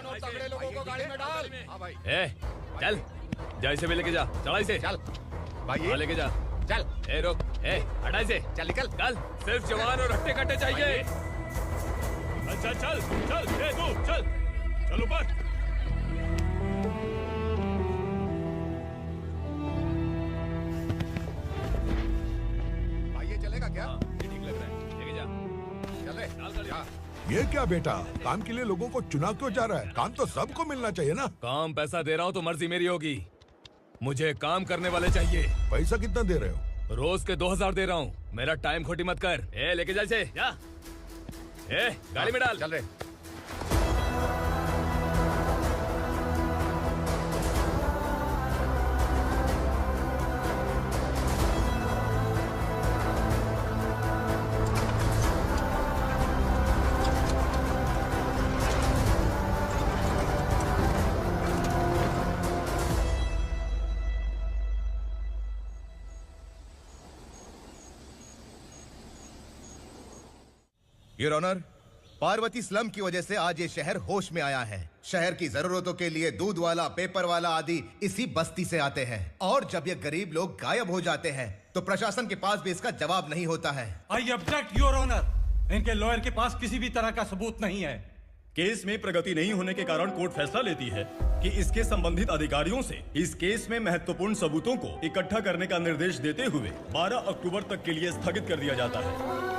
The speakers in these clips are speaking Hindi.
और तगड़े लोगों को गाड़ी में डाल। हाँ भाई। ए, चल, जा इसे भी लेके जा, चढ़ा इसे। चल भाई, हाँ, लेके जा। चल। ए रोक, ए हटा इसे। चल निकल। चल, सिर्फ जवान और हट्टे कट्टे चाहिए। चल चल चल, ए तू चल, चल ऊपर। भाई ये चलेगा क्या? ये ठीक लग रहा है, लेके जा। चल रे, चल जा। ये क्या बेटा, काम के लिए लोगों को चुना क्यों जा रहा है? काम तो सबको मिलना चाहिए ना। काम पैसा दे रहा हूँ तो मर्जी मेरी होगी। मुझे काम करने वाले चाहिए। पैसा कितना दे रहे हो? रोज के 2000 दे रहा हूँ। मेरा टाइम खोटी मत कर। ए लेके जा इसे, जा। ए गाड़ी में डाल। चल रे। योर ऑनर, पार्वती स्लम की वजह से आज ये शहर होश में आया है। शहर की जरूरतों के लिए दूध वाला, पेपर वाला आदि इसी बस्ती से आते हैं, और जब ये गरीब लोग गायब हो जाते हैं तो प्रशासन के पास भी इसका जवाब नहीं होता है। I object your honour. इनके लॉयर के पास किसी भी तरह का सबूत नहीं है। केस में प्रगति नहीं होने के कारण कोर्ट फैसला लेती है कि इसके संबंधित अधिकारियों से इस केस में महत्वपूर्ण सबूतों को इकट्ठा करने का निर्देश देते हुए 12 अक्टूबर तक के लिए स्थगित कर दिया जाता है।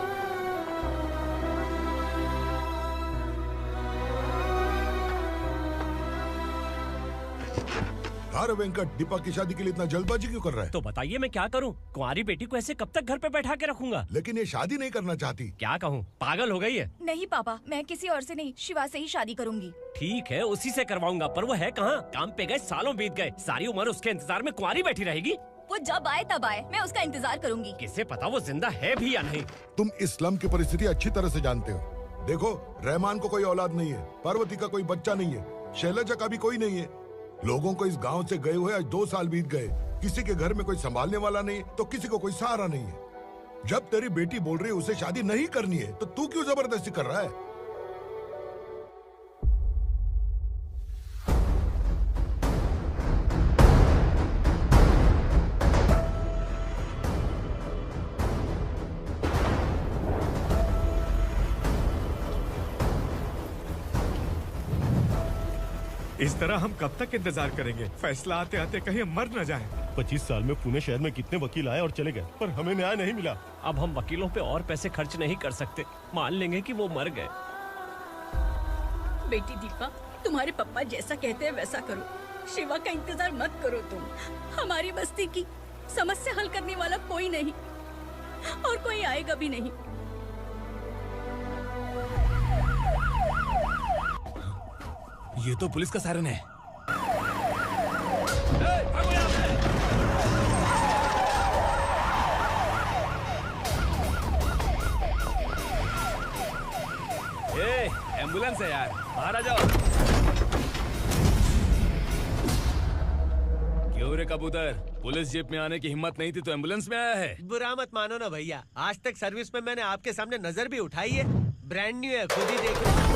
अरे वेंकट, दीपक की शादी के लिए इतना जल्दबाजी क्यों कर रहा है? तो बताइए मैं क्या करूं? कुंवारी बेटी को ऐसे कब तक घर पे बैठा के रखूंगा? लेकिन ये शादी नहीं करना चाहती। क्या कहूं, पागल हो गई है। नहीं पापा, मैं किसी और से नहीं, शिवा से ही शादी करूंगी। ठीक है, उसी से करवाऊंगा, पर वो है कहाँ? काम पे गए, सालों बीत गए, सारी उम्र उसके इंतजार में कुंवारी बैठी रहेगी। वो जब आए तब आए, मैं उसका इंतजार करूंगी। किसे पता वो जिंदा है भी या नहीं। तुम इस्लाम की परिस्थिति अच्छी तरह से जानते हो। देखो, रहमान को कोई औलाद नहीं है, पार्वती का कोई बच्चा नहीं है, शैलजा का भी कोई नहीं है। लोगों को इस गांव से गए हुए आज 2 साल बीत गए। किसी के घर में कोई संभालने वाला नहीं, तो किसी को कोई सहारा नहीं है। जब तेरी बेटी बोल रही है उसे शादी नहीं करनी है, तो तू क्यों जबरदस्ती कर रहा है? इस तरह हम कब तक इंतजार करेंगे? फैसला आते आते कहीं हम मर न जाएं। 25 साल में पुणे शहर में कितने वकील आए और चले गए, पर हमें न्याय नहीं मिला। अब हम वकीलों पे और पैसे खर्च नहीं कर सकते। मान लेंगे कि वो मर गए। बेटी दीपा, तुम्हारे पापा जैसा कहते हैं वैसा करो। शिवा का इंतजार मत करो तुम। हमारी बस्ती की समस्या हल करने वाला कोई नहीं, और कोई आएगा भी नहीं। ये तो पुलिस का सायरन है। ए, एम्बुलेंस है यार, बाहर आ जाओ। क्यों रे कबूतर, पुलिस जीप में आने की हिम्मत नहीं थी तो एम्बुलेंस में आया है? बुरा मत मानो ना भैया, आज तक सर्विस में मैंने आपके सामने नजर भी उठाई है। ब्रांड न्यू है, खुद ही देखो।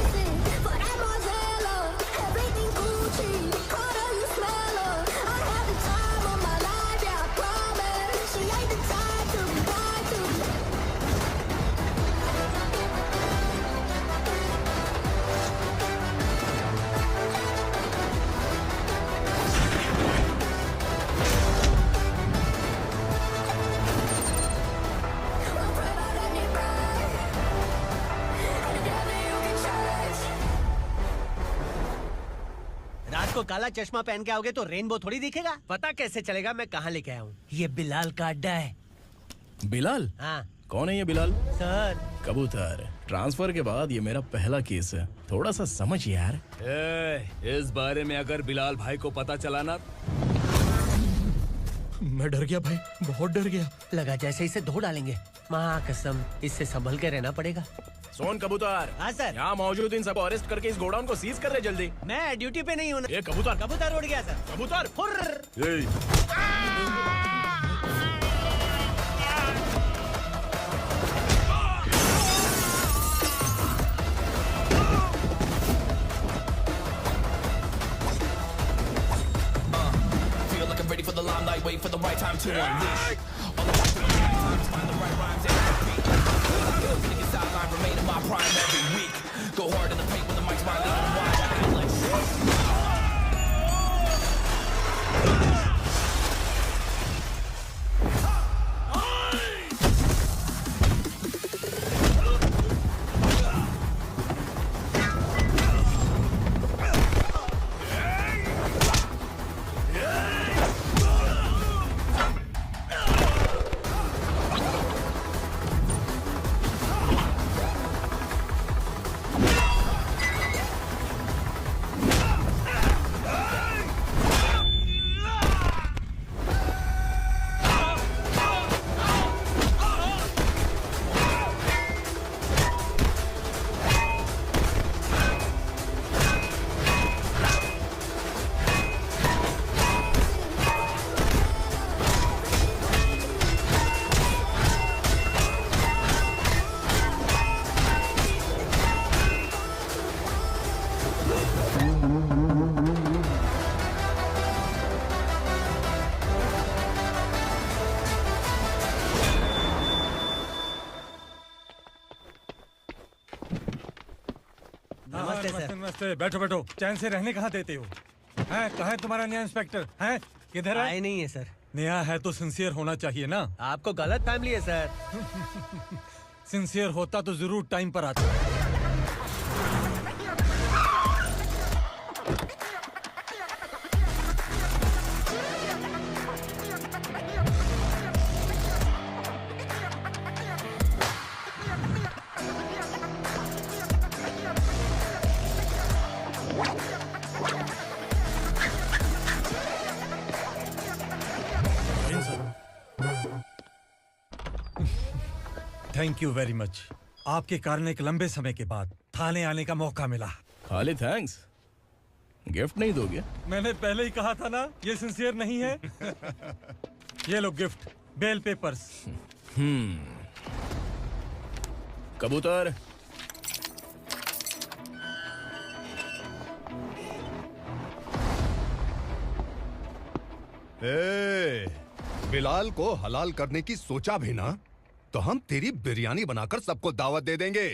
रात को काला चश्मा पहन के आओगे तो रेनबो थोड़ी दिखेगा। पता कैसे चलेगा मैं कहाँ लेके आया हूँ? ये बिलाल का अड्डा है। बिलाल? हाँ। कौन है ये बिलाल? सर, कबूतर, ट्रांसफर के बाद ये मेरा पहला केस है, थोड़ा सा समझ यार। इस बारे में अगर बिलाल भाई को पता चला ना। मैं डर गया भाई, बहुत डर गया। लगा जैसे इसे धो डालेंगे। माँ कसम, इससे संभल के रहना पड़ेगा। सोन कबूतर। हाँ सर। यहाँ मौजूद इन सबको अरेस्ट करके इस गोडाउन को सीज कर रहे जल्दी। मैं ड्यूटी पे नहीं हूँ। ये कबूतर। कबूतर उड़ गया सर। कबूतर। wait for the right time to unleash. All the time to the right times, find the right rhymes and repeat. Niggas sideline, remain in my prime every week. Go hard in the paint when the mic's my leading wide. I feel like नमस्ते, बैठो बैठो। चैन से रहने कहाँ देते हो? हैं, कहाँ है तुम्हारा नया इंस्पेक्टर? हैं, किधर है? आए नहीं है सर। नया है तो सिंसियर होना चाहिए ना। आपको गलत फैमिली है सर। सिंसियर होता तो जरूर टाइम पर आता। Thank you very much. आपके कारण एक लंबे समय के बाद थाने आने का मौका मिला। खाली थैंक्स, गिफ्ट नहीं दोगे? मैंने पहले ही कहा था ना, ये सिंसियर नहीं है। ये लो गिफ्ट, बेल पेपर्स। कबूतर। बिलाल को हलाल करने की सोचा भी ना, तो हम तेरी बिरयानी बनाकर सबको दावत दे देंगे।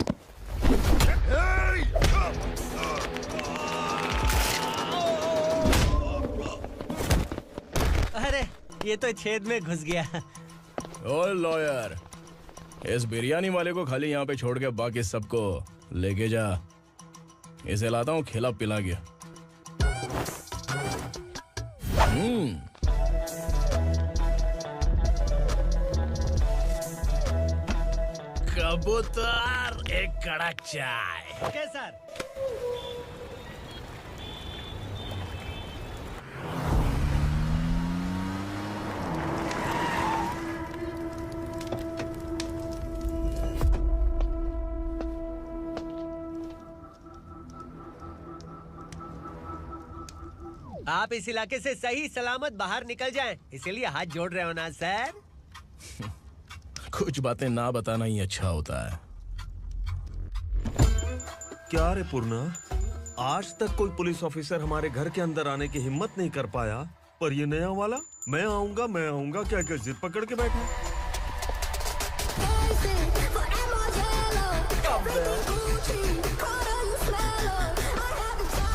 अरे ये तो छेद में घुस गया। ओ लॉयर, इस बिरयानी वाले को खाली यहाँ पे छोड़ के बाकी सबको लेके जा। इसे लाता हूँ खिला पिला के। कबूतर, एक कड़क चाय। Okay sir. आप इस इलाके से सही सलामत बाहर निकल जाएं, इसीलिए हाथ जोड़ रहे हो ना सर। कुछ बातें ना बताना ही अच्छा होता है। क्या रे पूर्णा, आज तक कोई पुलिस ऑफिसर हमारे घर के अंदर आने की हिम्मत नहीं कर पाया, पर ये नया वाला मैं आऊंगा क्या क्या जिद पकड़ के बैठा।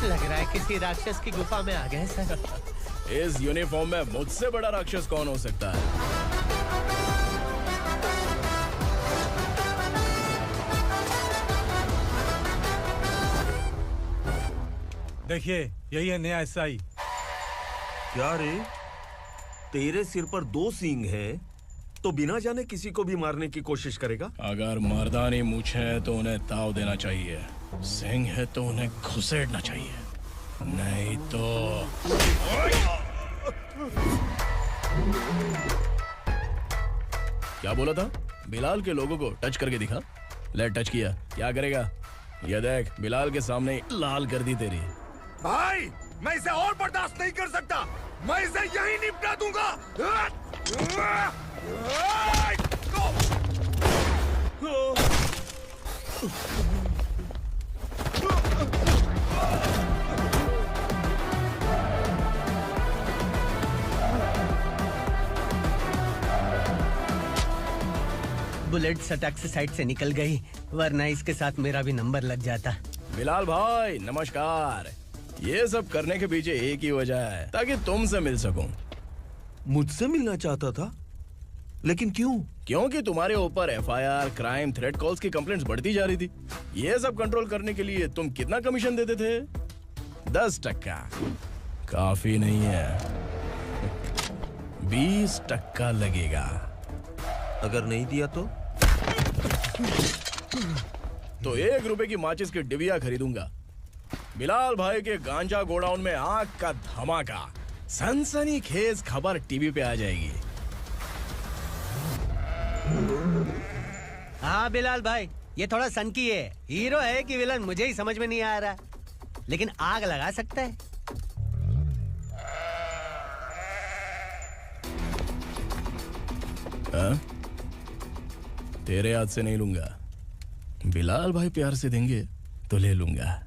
लग रहा है किसी राक्षस की गुफा में आ गए सर। इस यूनिफॉर्म में मुझसे बड़ा राक्षस कौन हो सकता है? देखिए, यही है नया एसआई। क्या रे, तेरे सिर पर 2 सींग है तो बिना जाने किसी को भी मारने की कोशिश करेगा? अगर मर्दानी मूछें हैं तो उन्हें ताव देना चाहिए, सिंह है तो उन्हें घुसेड़ना चाहिए, नहीं तो। क्या बोला था? बिलाल के लोगों को टच करके दिखा। ले टच किया, क्या करेगा? ये देख, बिलाल के सामने ही लाल कर दी तेरी। भाई, मैं इसे और बर्दाश्त नहीं कर सकता। मैं इसे यहीं निपटा दूंगा। बुलेट सटक से साइड से निकल गई, वरना इसके साथ मेरा भी नंबर लग जाता। बिलाल भाई नमस्कार। ये सब करने के पीछे एक ही वजह है, ताकि तुमसे मिल सकूं। मुझसे मिलना चाहता था, लेकिन क्यों? क्योंकि तुम्हारे ऊपर एफआईआर, क्राइम, थ्रेट कॉल्स की कंप्लेंट्स बढ़ती जा रही थी। ये सब कंट्रोल करने के लिए तुम कितना कमीशन देते थे? 10%। काफी नहीं है, 20% लगेगा। अगर नहीं दिया तो 1 रुपए की माचिस की डिबिया खरीदूंगा। बिलाल भाई के गांजा गोडाउन में आग का धमाका, सनसनीखेज खबर टीवी पे आ जाएगी। हाँ बिलाल भाई, ये थोड़ा सनकी है। हीरो है कि विलन मुझे ही समझ में नहीं आ रहा, लेकिन आग लगा सकता है। तेरे हाथ से नहीं लूंगा, बिलाल भाई प्यार से देंगे तो ले लूंगा।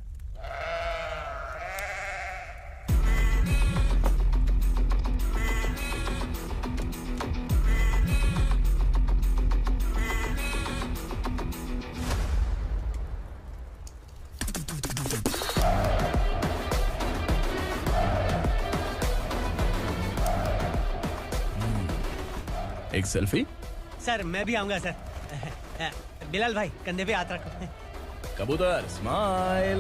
एक सेल्फी? सर मैं भी आऊंगा सर। बिलाल भाई कंधे पे हाथ रखो। कबूतर स्माइल।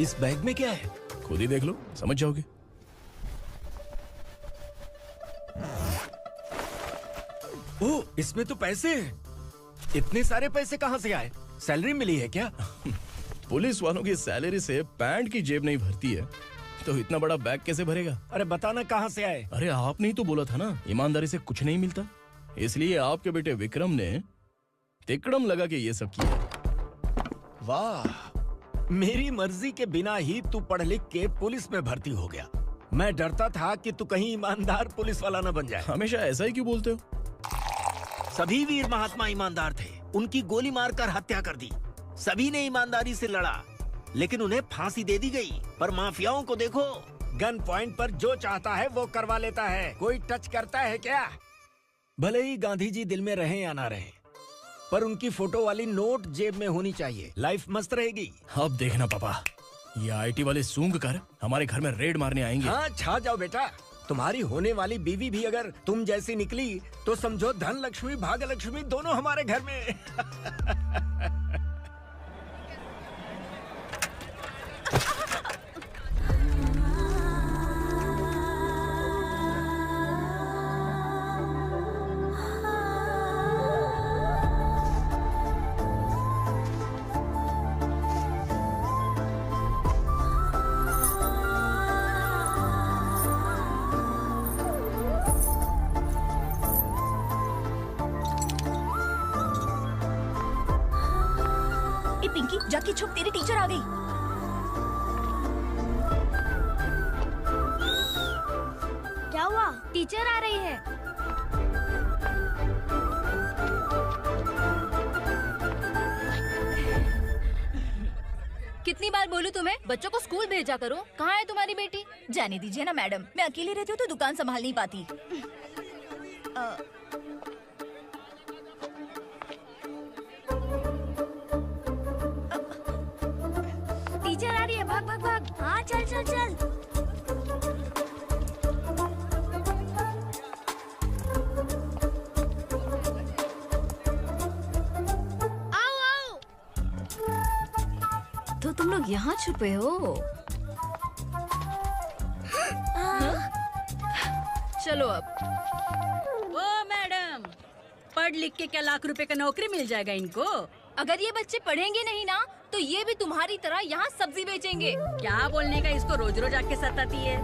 इस बैग में क्या है? खुद ही देख लो, समझ जाओगे। ओह, इसमें तो पैसे हैं। इतने सारे पैसे कहाँ से आए? सैलरी मिली है क्या? पुलिस वालों की सैलरी से पैंट की जेब नहीं भरती है, तो इतना बड़ा बैग कैसे भरेगा? अरे बताना कहाँ से आए? अरे आपने ही तो बोला था ना, ईमानदारी से कुछ नहीं मिलता। इसलिए आपके बेटे विक्रम ने तिकड़म लगा के ये सब किया। वाह, मेरी मर्जी के बिना ही तू पढ़ लिख के पुलिस में भर्ती हो गया। मैं डरता था कि तू कहीं ईमानदार पुलिस वाला न बन जाए। हमेशा ऐसा ही क्यों बोलते हो? सभी वीर महात्मा ईमानदार थे, उनकी गोली मारकर हत्या कर दी। सभी ने ईमानदारी से लड़ा, लेकिन उन्हें फांसी दे दी गई। पर माफियाओं को देखो, गन पॉइंट पर जो चाहता है वो करवा लेता है। कोई टच करता है क्या? भले ही गांधी जी दिल में रहे या ना रहे, पर उनकी फोटो वाली नोट जेब में होनी चाहिए। लाइफ मस्त रहेगी। अब देखना पापा, ये आईटी वाले सूंघ कर हमारे घर में रेड मारने आएंगे। हाँ, छा जाओ बेटा। तुम्हारी होने वाली बीवी भी अगर तुम जैसी निकली तो समझो धन लक्ष्मी भाग्य लक्ष्मी दोनों हमारे घर में। पिंकी जाके छुप, तेरी टीचर आ गई। क्या हुआ? टीचर आ रही है। कितनी बार बोलूं तुम्हें, बच्चों को स्कूल भेजा करो। कहाँ है तुम्हारी बेटी? जाने दीजिए ना मैडम, मैं अकेली रहती हूँ तो दुकान संभाल नहीं पाती। टीचर आ रही है, भाग भाग भाग। हाँ चल चल चल। आओ आओ। तो तुम लोग यहाँ छुपे हो? चलो अब। ओ मैडम, पढ़ लिख के क्या लाख रुपए का नौकरी मिल जाएगा इनको? अगर ये बच्चे पढ़ेंगे नहीं ना, तो ये भी तुम्हारी तरह यहाँ सब्जी बेचेंगे। क्या बोलने का, इसको रोज रोज आके सताती है।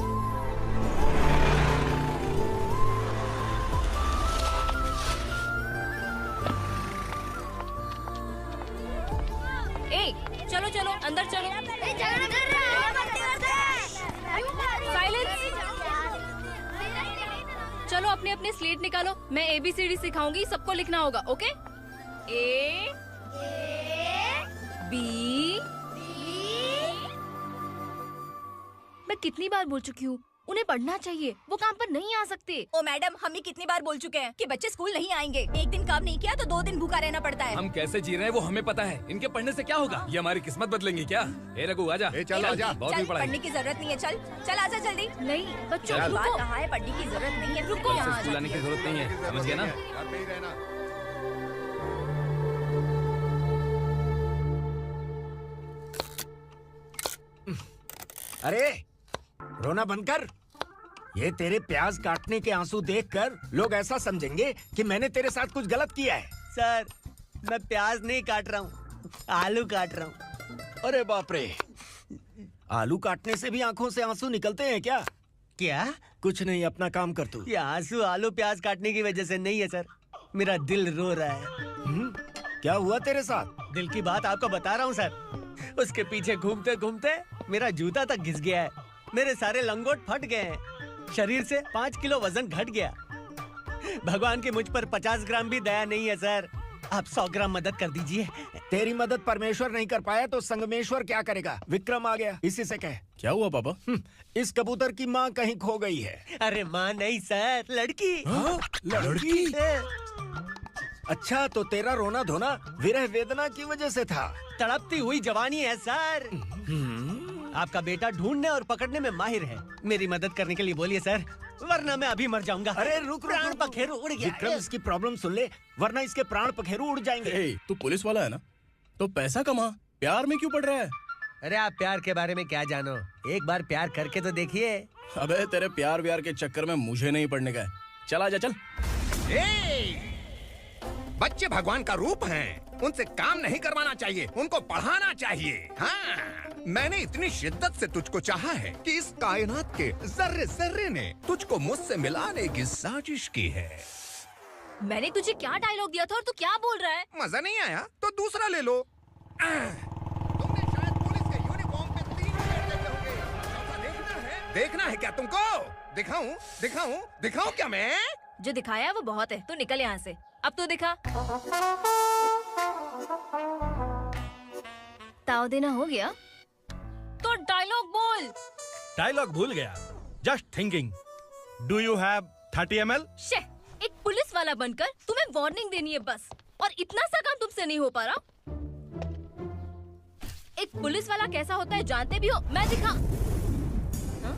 ए, चलो चलो अंदर चलो। साइलेंस। चलो अपने अपने स्लेट निकालो, मैं ABCD सिखाऊंगी, सबको लिखना होगा, ओके? A B। मैं कितनी बार बोल चुकी हूँ, उन्हें पढ़ना चाहिए, वो काम पर नहीं आ सकते। ओ मैडम, हम ही कितनी बार बोल चुके हैं कि बच्चे स्कूल नहीं आएंगे। एक दिन काम नहीं किया तो 2 दिन भूखा रहना पड़ता है। हम कैसे जी रहे हैं वो हमें पता है, इनके पढ़ने से क्या होगा? ये हमारी किस्मत बदलेंगी क्या? ए रघु आजा। चल आजा। बहुत ही पढ़ाई। पढ़ने की जरूरत नहीं है, चल चल आजा जल्दी। नहीं बच्चों चल। रुको। कहा है पढ़ने की जरूरत नहीं है, रुको। से स्कूल आने की जरूरत नहीं है, समझ गया ना? घर पे ही रहना। अरे रोना बंद कर। ये तेरे प्याज काटने के आंसू देखकर लोग ऐसा समझेंगे कि मैंने तेरे साथ कुछ गलत किया है। सर, मैं प्याज नहीं काट रहा हूँ, आलू काट रहा हूँ। अरे बाप रे, आलू काटने से भी आंखों से आंसू निकलते हैं क्या? क्या? कुछ नहीं, अपना काम कर तू। ये आंसू आलू प्याज काटने की वजह से नहीं है सर, मेरा दिल रो रहा है। क्या हुआ तेरे साथ? दिल की बात आपको बता रहा हूँ सर। उसके पीछे घूमते घूमते मेरा जूता तक घिस गया है, मेरे सारे लंगोट फट गए हैं, शरीर से 5 किलो वजन घट गया। भगवान की मुझ पर 50 ग्राम भी दया नहीं है सर, आप 100 ग्राम मदद कर दीजिए। तेरी मदद परमेश्वर नहीं कर पाया तो संगमेश्वर क्या करेगा? विक्रम आ गया, इसी से कह। क्या हुआ पापा? इस कबूतर की माँ कहीं खो गई है। अरे माँ नहीं सर, लड़की। लड़की? अच्छा, तो तेरा रोना धोना विरह वेदना की वजह से था। तड़पती हुई जवानी है सर। आपका बेटा ढूंढने और पकड़ने में माहिर है, मेरी मदद करने के लिए बोलिए सर, वरना मैं अभी मर जाऊंगा। अरे रुक, प्राण पखेरु उड़ गया। विक्रम, इसकी प्रॉब्लम सुन ले, वरना इसके प्राण पखेरु उड़ जाएंगे। तू पुलिस वाला है ना, तो पैसा कमा, प्यार में क्यों पड़ रहा है? अरे आप प्यार के बारे में क्या जानो, एक बार प्यार करके तो देखिए। अबे तेरे प्यार व्यार के चक्कर में मुझे नहीं पड़ने का है, चल आजा चल। बच्चे भगवान का रूप हैं, उनसे काम नहीं करवाना चाहिए, उनको पढ़ाना चाहिए। हाँ, मैंने इतनी शिद्दत से तुझको चाहा है कि इस कायनात के जर्रे जर्रे ने तुझको मुझसे मिलाने की साजिश की है। मैंने तुझे क्या डायलॉग दिया था और तू क्या बोल रहा है? मजा नहीं आया तो दूसरा ले लो। तुमने शायद पुलिस के यूनिफॉर्म पे 3 पैर देखे होंगे। चौथा देखना है क्या तुमको? दिखाऊं दिखाऊं दिखाऊं क्या मैं? जो दिखाया वो बहुत है, तू निकल यहाँ से। अब तो दिखा। ताव देना हो गया तो डायलॉग बोल। डायलॉग भूल गया। Just thinking, do you have 30 ml? शे, एक पुलिस वाला बनकर तुम्हें वार्निंग देनी है बस, और इतना सा काम तुमसे नहीं हो पा रहा। एक पुलिस वाला कैसा होता है जानते भी हो? मैं दिखा। हाँ?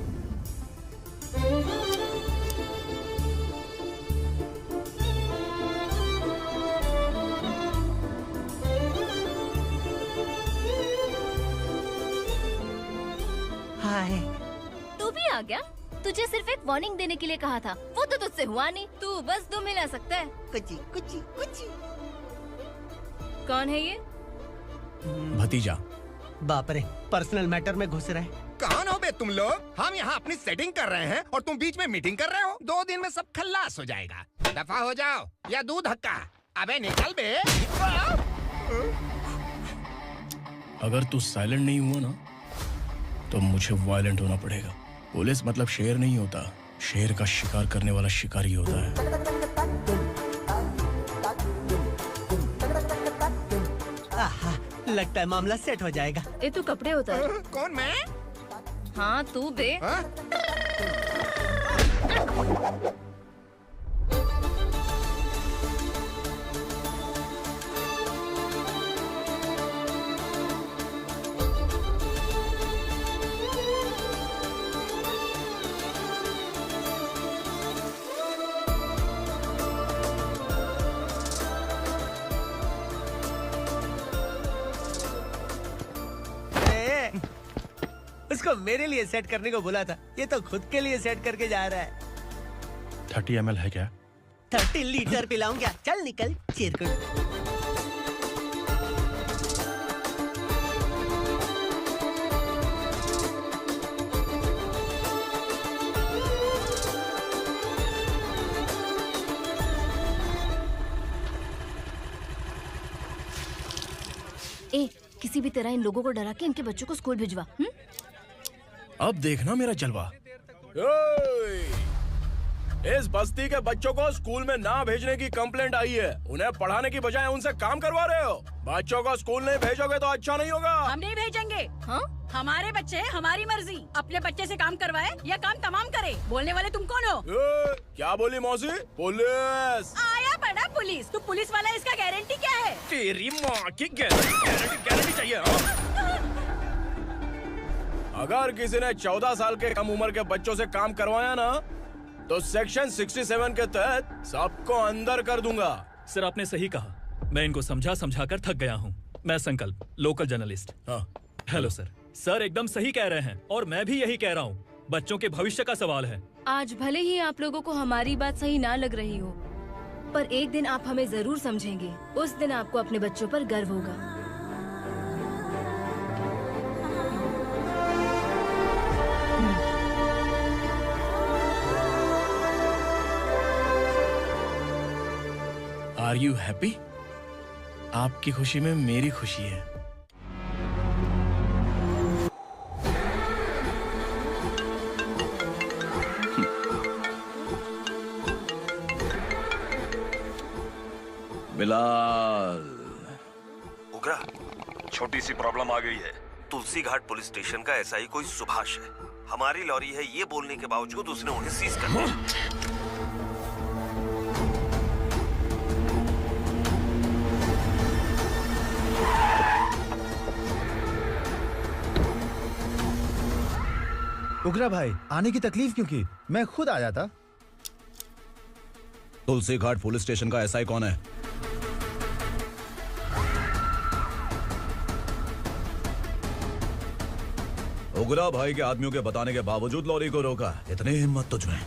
हाय। तू भी आ गया? तुझे सिर्फ एक वार्निंग देने के लिए कहा था, वो तो तुझसे हुआ नहीं। तू बस 2 मिला सकता है। कुची कुची कुची। कौन है ये? भतीजा। बाप रे, पर्सनल मैटर में घुस रहे। कौन हो बे तुम लोग? हम यहाँ अपनी सेटिंग कर रहे हैं और तुम बीच में मीटिंग कर रहे हो। 2 दिन में सब खल्लास हो जाएगा। दफा हो जाओ या दूध हक्का। अबे निकल बे। अगर तू साइलेंट नहीं हुआ ना तो मुझे वायलेंट होना पड़ेगा। पुलिस मतलब शेर नहीं होता, शेर का शिकार करने वाला शिकारी होता है। आहा, लगता है मामला सेट हो जाएगा। ए तू कपड़े उतार। कौन मैं? हाँ तू बे। उसको मेरे लिए सेट करने को बोला था, ये तो खुद के लिए सेट करके जा रहा है। 30 ml है क्या? 30 लीटर पिलाऊं क्या? चल निकल चिरकुट। ए, किसी भी तरह इन लोगों को डरा के इनके बच्चों को स्कूल भिजवा। अब देखना मेरा जलवा। इस बस्ती के बच्चों को स्कूल में ना भेजने की कंप्लेंट आई है। उन्हें पढ़ाने की बजाय उनसे काम करवा रहे हो। बच्चों को स्कूल नहीं भेजोगे तो अच्छा नहीं होगा। हम नहीं भेजेंगे। हाँ? हमारे बच्चे हमारी मर्जी। अपने बच्चे से काम करवाए या काम तमाम करे। बोलने वाले तुम कौन हो? क्या बोली मौसी? पुलिस आया बड़ा पुलिस। तू पुलिस वाला, इसका गारंटी क्या है? तेरी माँ की गारंटी चाहिए। अगर किसी ने 14 साल के कम उम्र के बच्चों से काम करवाया ना तो सेक्शन 67 के तहत सबको अंदर कर दूंगा। सर आपने सही कहा। मैं इनको समझा कर थक गया हूँ। मैं संकल्प, local journalist. Hello sir. Sir एकदम सही कह रहे हैं और मैं भी यही कह रहा हूँ। बच्चों के भविष्य का सवाल है। आज भले ही आप लोगों को हमारी बात सही ना लग रही हो, पर एक दिन आप हमें जरूर समझेंगे। उस दिन आपको अपने बच्चों पर गर्व होगा। Are you happy? आपकी खुशी में मेरी खुशी है। बिलाल। उगरा, छोटी सी प्रॉब्लम आ गई है। तुलसी घाट पुलिस स्टेशन का एसआई कोई सुभाष है। हमारी लॉरी है ये बोलने के बावजूद उसने उन्हें सीज कर दिया। उगरा भाई, आने की तकलीफ क्यों की? मैं खुद आया था। तुलसी घाट पुलिस स्टेशन का एसआई कौन है? उगरा भाई के आदमियों के बताने के बावजूद लॉरी को रोका। इतनी हिम्मत तुझमें?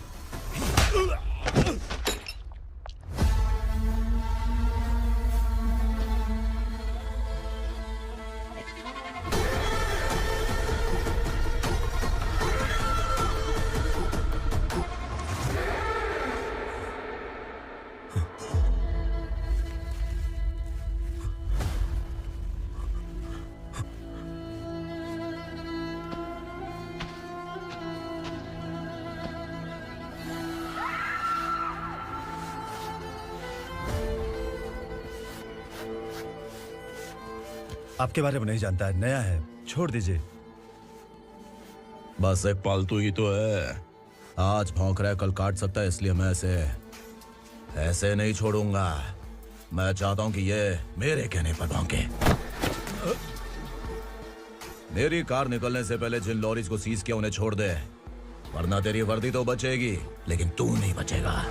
आपके बारे में नहीं जानता है, नया है, छोड़ दीजिए। बस एक पालतू ही तो है। आज भौंक रहा है, कल काट सकता है, इसलिए मैं ऐसे नहीं छोड़ूंगा। मैं चाहता हूं कि ये मेरे कहने पर भौंके। मेरी कार निकलने से पहले जिन लॉरीज को सीज किया उन्हें छोड़ दे, वरना तेरी वर्दी तो बचेगी लेकिन तू नहीं बचेगा।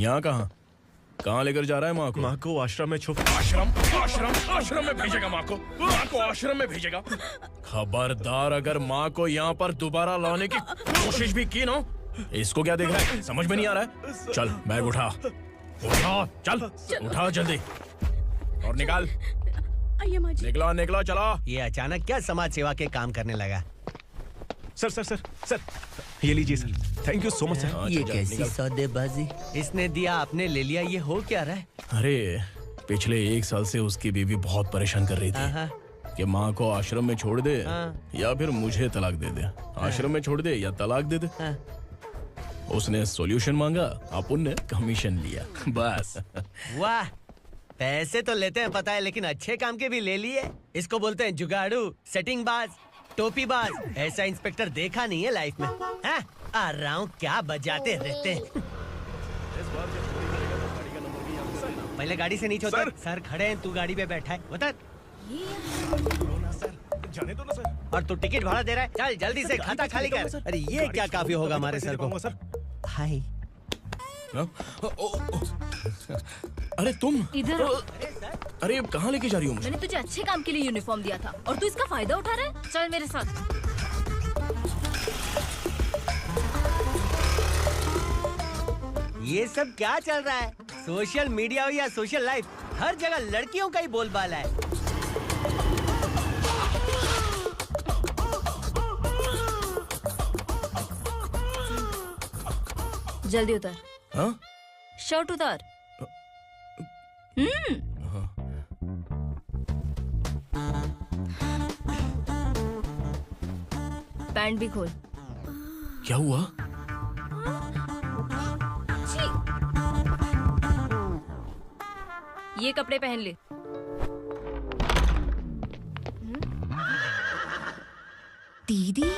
यहाँ कहाँ लेकर जा रहा है माँ को? माँ को आश्रम में आश्रम में भेजेगा माँ को आश्रम में भेजेगा। खबरदार, अगर माँ को यहाँ पर दोबारा लाने की कोशिश भी की ना, इसको क्या देख रहा है? समझ में नहीं आ रहा है? चल बैग उठा, चल उठा जल्दी और निकाल। निकला चला। ये अचानक क्या समाज सेवा के काम करने लगा? सर ये लीजिए sir. Thank you so much sir. ये कैसी सौदेबाजी? इसने दिया, आपने ले लिया, ये हो क्या रहा है? अरे पिछले 1 साल से उसकी बीवी बहुत परेशान कर रही थी कि माँ को आश्रम में छोड़ दे या फिर मुझे तलाक दे दे। आश्रम में छोड़ दे या तलाक दे दे। उसने सॉल्यूशन मांगा, अपन ने कमीशन लिया, बस। वाह, पैसे तो लेते हैं पता है, लेकिन अच्छे काम के भी ले लिए। इसको बोलते हैं जुगाड़ू, सेटिंग बाज, टोपी बाज। ऐसा इंस्पेक्टर देखा नहीं है लाइफ में। हाँ? आ रहा हूँ, क्या बजाते रहते हैं। पहले गाड़ी से नीचे उतर। सर खड़े हैं, तू गाड़ी पे बैठा है, उतर। जाने दो ना सर। और तू टिकट भाड़ा दे रहा है? चल जल्दी से खाता खाली कर। अरे ये क्या काफी होगा हमारे सर को? हाय। अरे तुम इधर। अरे कहाँ लेके जा रही हो मुझे? मैंने तुझे अच्छे काम के लिए यूनिफॉर्म दिया था और तू इसका फायदा उठा रहा है। चल मेरे साथ। ये सब क्या चल रहा है? सोशल मीडिया हो या सोशल लाइफ, हर जगह लड़कियों का ही बोलबाला है। जल्दी उतर। हाँ? शर्ट उतार। पैंट भी खोल। क्या हुआ? ये कपड़े पहन ले। दीदी।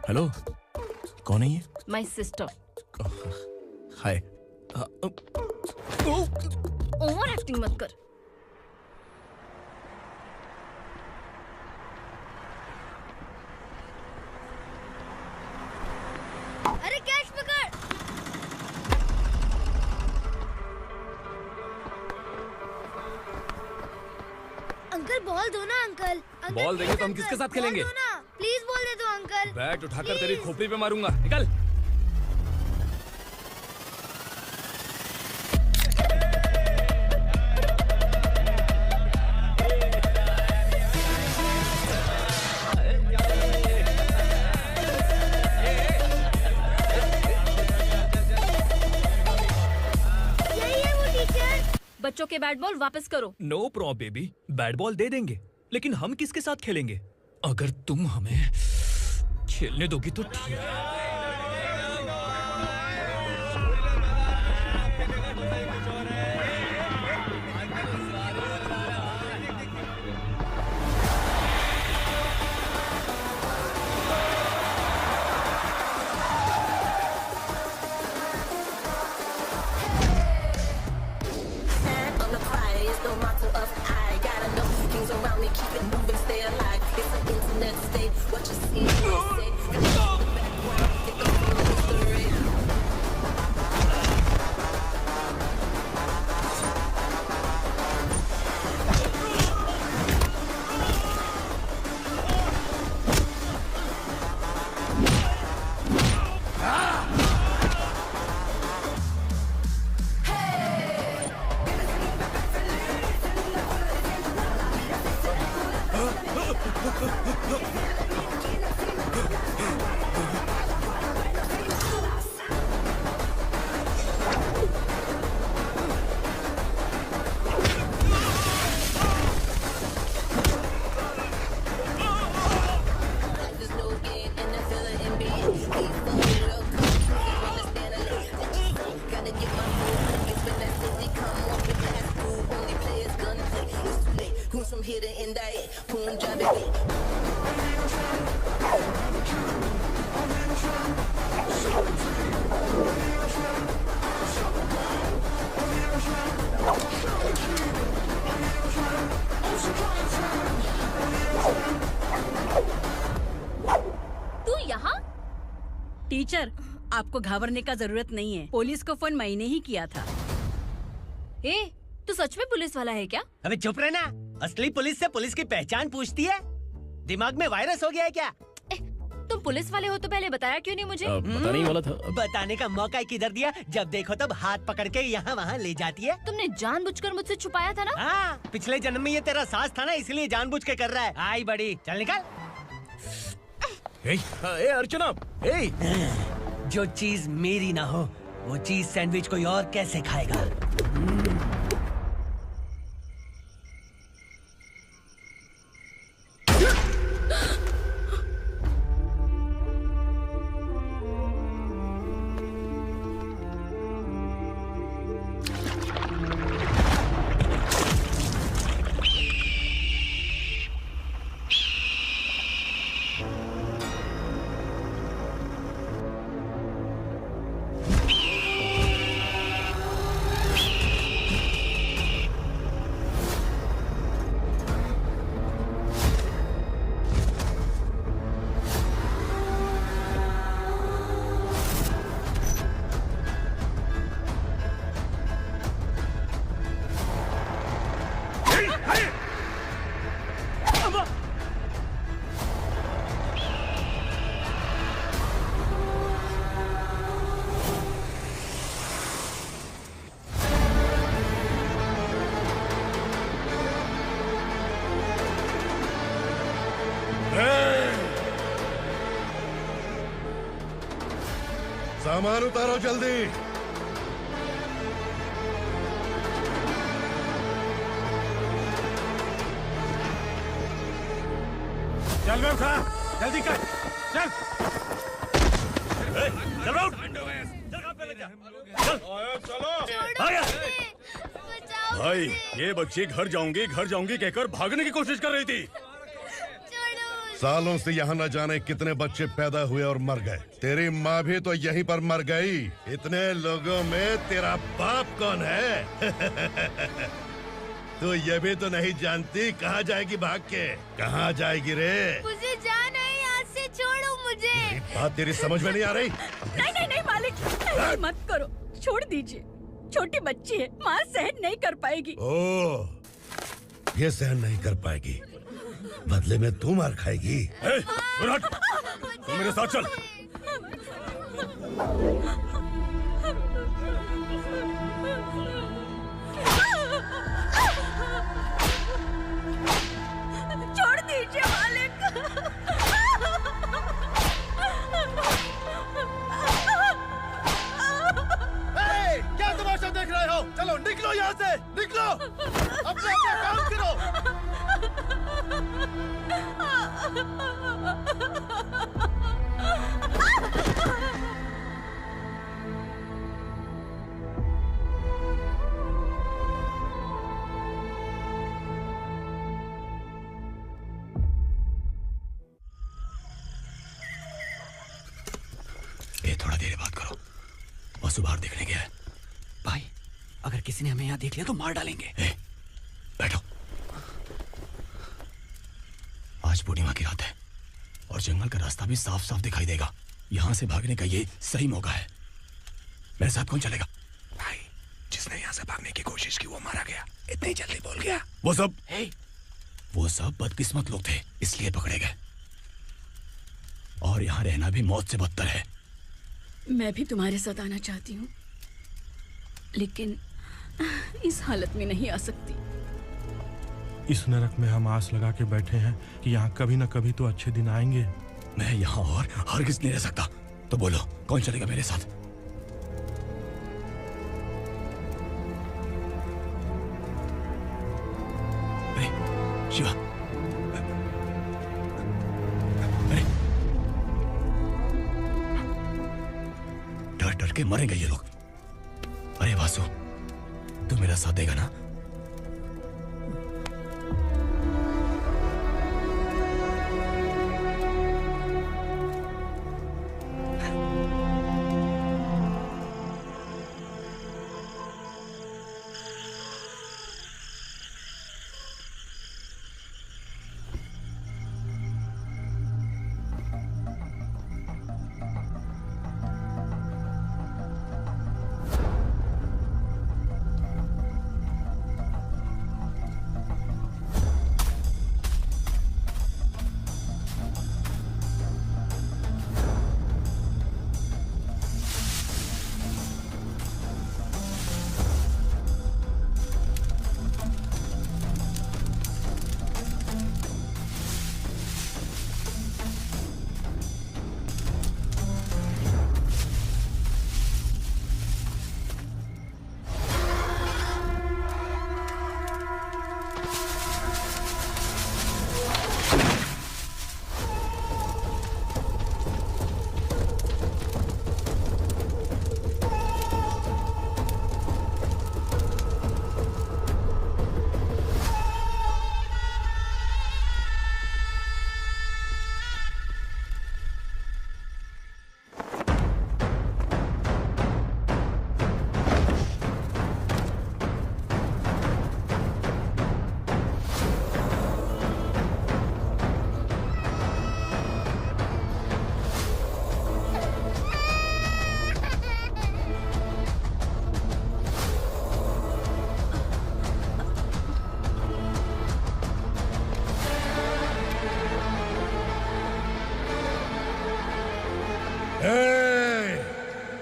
हेलो, कौन है ये? My sister. Hi. Over acting मत कर। अरे कैच पकड़। अंकल बॉल दो ना अंकल। बॉल देंगे तो हम किसके साथ खेलेंगे? प्लीज बॉल दे दो अंकल। बैट उठाकर तेरी खोपड़ी पे मारूंगा। निकल। बच्चों के बैट बॉल वापस करो। No problem baby, bat ball दे देंगे, लेकिन हम किसके साथ खेलेंगे? अगर तुम हमें खेलने दोगी तो ठीक है। टीचर, आपको घबराने का जरूरत नहीं है। पुलिस को फोन मैंने ही किया था। ए, तू सच में पुलिस वाला है क्या? अबे चुप रहना। असली पुलिस से पुलिस की पहचान पूछती है? दिमाग में वायरस हो गया है क्या? तुम पुलिस वाले हो तो पहले बताया क्यों नहीं मुझे? बताने ही वाला था। बताने का मौका किधर दिया? जब देखो तब हाथ पकड़ के यहाँ वहाँ ले जाती है। तुमने जानबूझकर मुझसे छुपाया था ना? हाँ, पिछले जन्म में ये तेरा सास था ना, इसलिए जानबूझ के कर रहा है। आई बड़ी, चल निकल। ए अर्चना, जो चीज मेरी ना हो वो चीज सैंडविच कोई और कैसे खाएगा? सामान उतारो जल्दी। चल बे उठा, जल्दी कर, चल। चल बे उठ। भाई, ये बच्ची घर जाऊंगी कहकर भागने की कोशिश कर रही थी। सालों से यहाँ न जाने कितने बच्चे पैदा हुए और मर गए। तेरी माँ भी तो यहीं पर मर गई। इतने लोगों में तेरा बाप कौन है? तू ये भी तो नहीं जानती कहाँ जाएगी भाग के? कहाँ जाएगी रे? मुझे जाना है, यहाँ से छोड़ो मुझे। बात तेरी समझ में नहीं आ रही? नहीं मालिक, ऐसे मत करो, छोड़ दीजिए। छोटी बच्ची है, माँ सहन नहीं कर पाएगी। ओह, ये सहन नहीं कर पाएगी, बदले में तू मार खाएगी। तू मेरे साथ चल। छोड़ दीजिए मालिक। क्या तमाशा देख रहे हो? चलो निकलो यहाँ से, निकलो। अपना काम करो। ए, थोड़ा देर बात करो। वसु बाहर देखने गया है। भाई, अगर किसी ने हमें यहाँ देख लिया तो मार डालेंगे। बैठो। आज पूर्णिमा की रात है और जंगल का रास्ता भी साफ साफ दिखाई देगा। यहाँ से भागने का ये सही मौका है। मेरे साथ कौन चलेगा? भाई, जिसने यहाँ से भागने की कोशिश की वो मारा गया। इतनी जल्दी बोल गया। वो सब बदकिस्मत लोग थे, इसलिए पकड़े गए। और यहाँ रहना भी मौत से बदतर है। मैं भी तुम्हारे साथ आना चाहती हूँ, लेकिन इस हालत में नहीं आ सकती। इस नरक में हम आस लगा के बैठे हैं कि यहाँ कभी न कभी तो अच्छे दिन आएंगे। मैं यहाँ और हरगिज़ नहीं रह सकता। तो बोलो, कौन चलेगा मेरे साथ? अरे शिवा, अरे डर डर के मरेंगे ये लोग। अरे वासु, तू मेरा साथ देगा ना?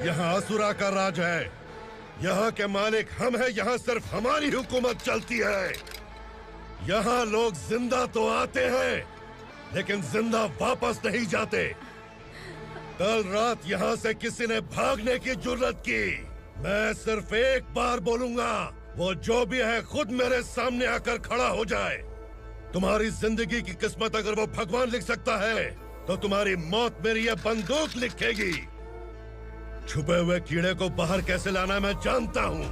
यहाँ असुरा का राज है। यहाँ के मालिक हम हैं। यहाँ सिर्फ हमारी हुकूमत चलती है। यहाँ लोग जिंदा तो आते हैं, लेकिन जिंदा वापस नहीं जाते। कल रात यहाँ से किसी ने भागने की जुर्रत की, मैं सिर्फ एक बार बोलूंगा, वो जो भी है खुद मेरे सामने आकर खड़ा हो जाए। तुम्हारी जिंदगी की किस्मत अगर वो भगवान लिख सकता है तो तुम्हारी मौत मेरी ये बंदूक लिखेगी। छुपे हुए कीड़े को बाहर कैसे लाना मैं जानता हूँ।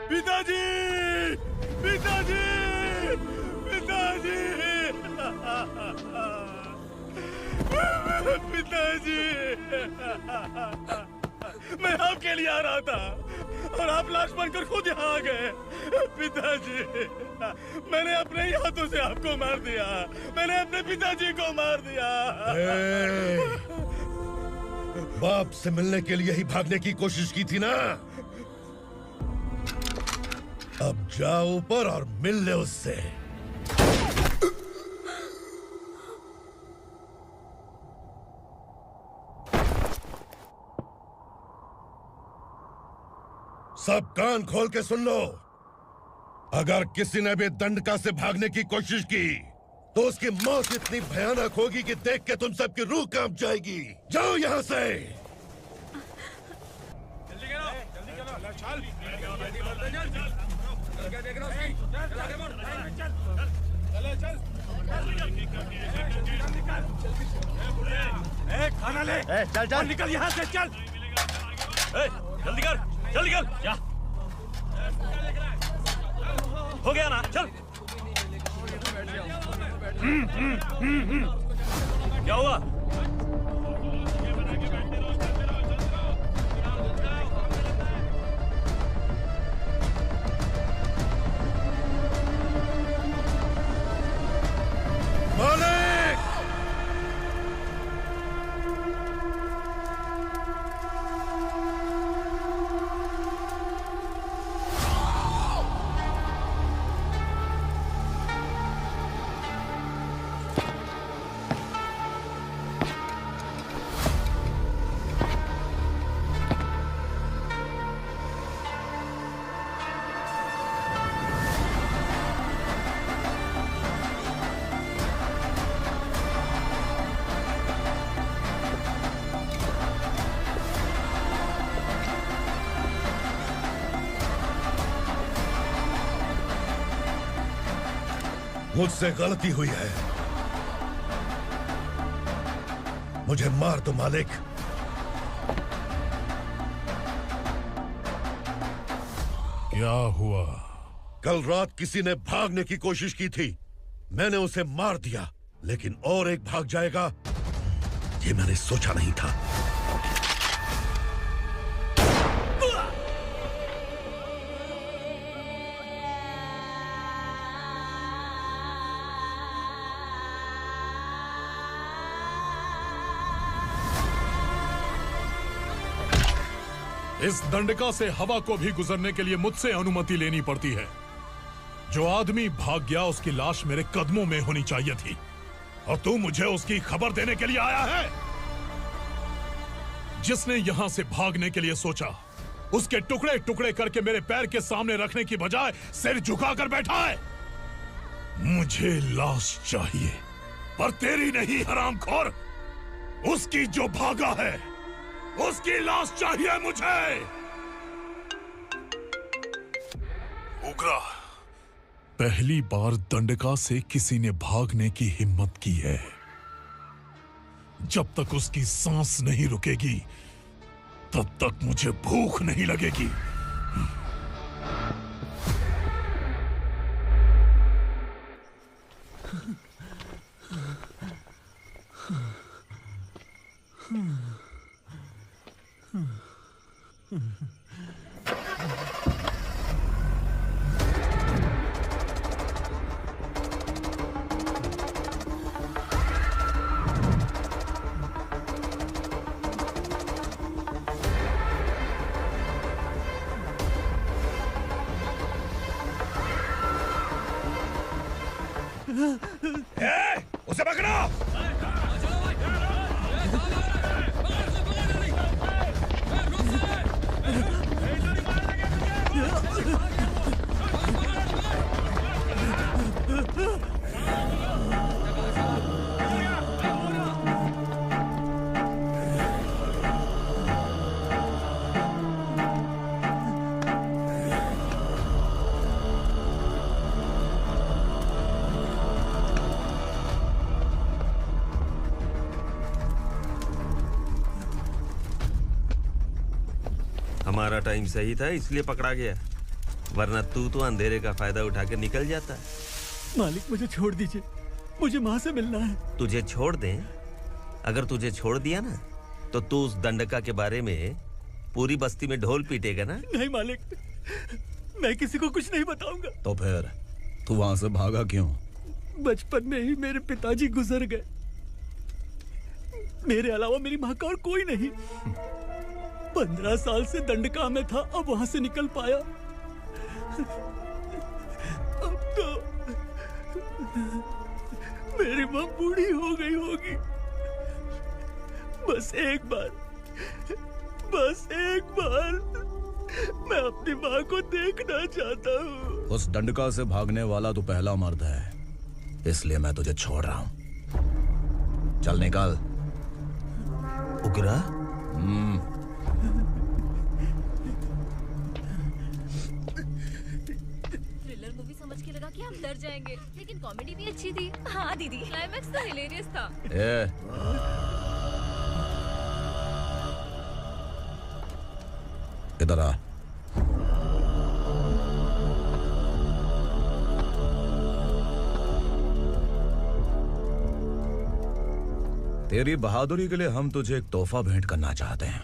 पिताजी, पिताजी, पिताजी, पिताजी, मैं आपके लिए आ रहा था और आप लाश बनकर खुद यहाँ आ गए। पिताजी, मैंने अपने ही हाथों से आपको मार दिया। मैंने अपने पिताजी को मार दिया। बाप से मिलने के लिए ही भागने की कोशिश की थी ना। अब जाओ ऊपर और मिल ले उससे। सब कान खोल के सुन लो। अगर किसी ने भी दंडका से भागने की कोशिश की तो उसकी मौत इतनी भयानक होगी कि देख के तुम सबकी रूह कांप जाएगी। जाओ यहाँ से। खाना ले। चल चल निकल यहाँ से, चल। जल्दी कर, जल्दी कर। जा। हो गया ना, चल। क्या हुआ? मालिक! मुझसे गलती हुई है। मुझे मार दो मालिक। क्या हुआ? कल रात किसी ने भागने की कोशिश की थी। मैंने उसे मार दिया, लेकिन और एक भाग जाएगा ये मैंने सोचा नहीं था। इस दंडका से हवा को भी गुजरने के लिए मुझसे अनुमति लेनी पड़ती है। जो आदमी भाग गया उसकी लाश मेरे कदमों में होनी चाहिए थी, और तू मुझे उसकी खबर देने के लिए आया है। जिसने यहां से भागने के लिए सोचा उसके टुकड़े टुकड़े करके मेरे पैर के सामने रखने की बजाय सिर झुकाकर बैठा है। मुझे लाश चाहिए, पर तेरी नहीं हरामखोर। उसकी जो भागा है उसकी लाश चाहिए मुझे। उग्रा, पहली बार दंडका से किसी ने भागने की हिम्मत की है। जब तक उसकी सांस नहीं रुकेगी तब तक मुझे भूख नहीं लगेगी। उसे पकड़ो। हमारा टाइम सही था इसलिए पकड़ा गया, वरना तू तो अंधेरे का फायदा उठा के निकल जाता। मालिक मुझे छोड़ दीजिए, मुझे माँ से मिलना है। तुझे छोड़ दें? अगर तुझे छोड़ दिया ना तो तू उस दंडका के बारे में पूरी बस्ती में ढोल पीटेगा ना। नहीं मालिक, मैं किसी को कुछ नहीं बताऊंगा। तो फिर तू वहां से भागा क्यों? बचपन में ही मेरे पिताजी गुजर गए, मेरे अलावा मेरी माँ का और कोई नहीं। 15 साल से दंडका में था, अब वहां से निकल पाया। अब तो मेरी माँ बूढ़ी हो गई होगी। बस एक बार मैं अपनी माँ को देखना चाहता हूँ। उस दंडका से भागने वाला तू पहला मर्द है, इसलिए मैं तुझे छोड़ रहा हूँ। चल निकल। उग्रा? थ्रिलर मूवी समझ के लगा कि हम डर जाएंगे, लेकिन कॉमेडी भी अच्छी थी। हाँ दीदी, क्लाइमैक्स तो हिलेरियस था। इधर आ। तेरी बहादुरी के लिए हम तुझे एक तोहफा भेंट करना चाहते हैं।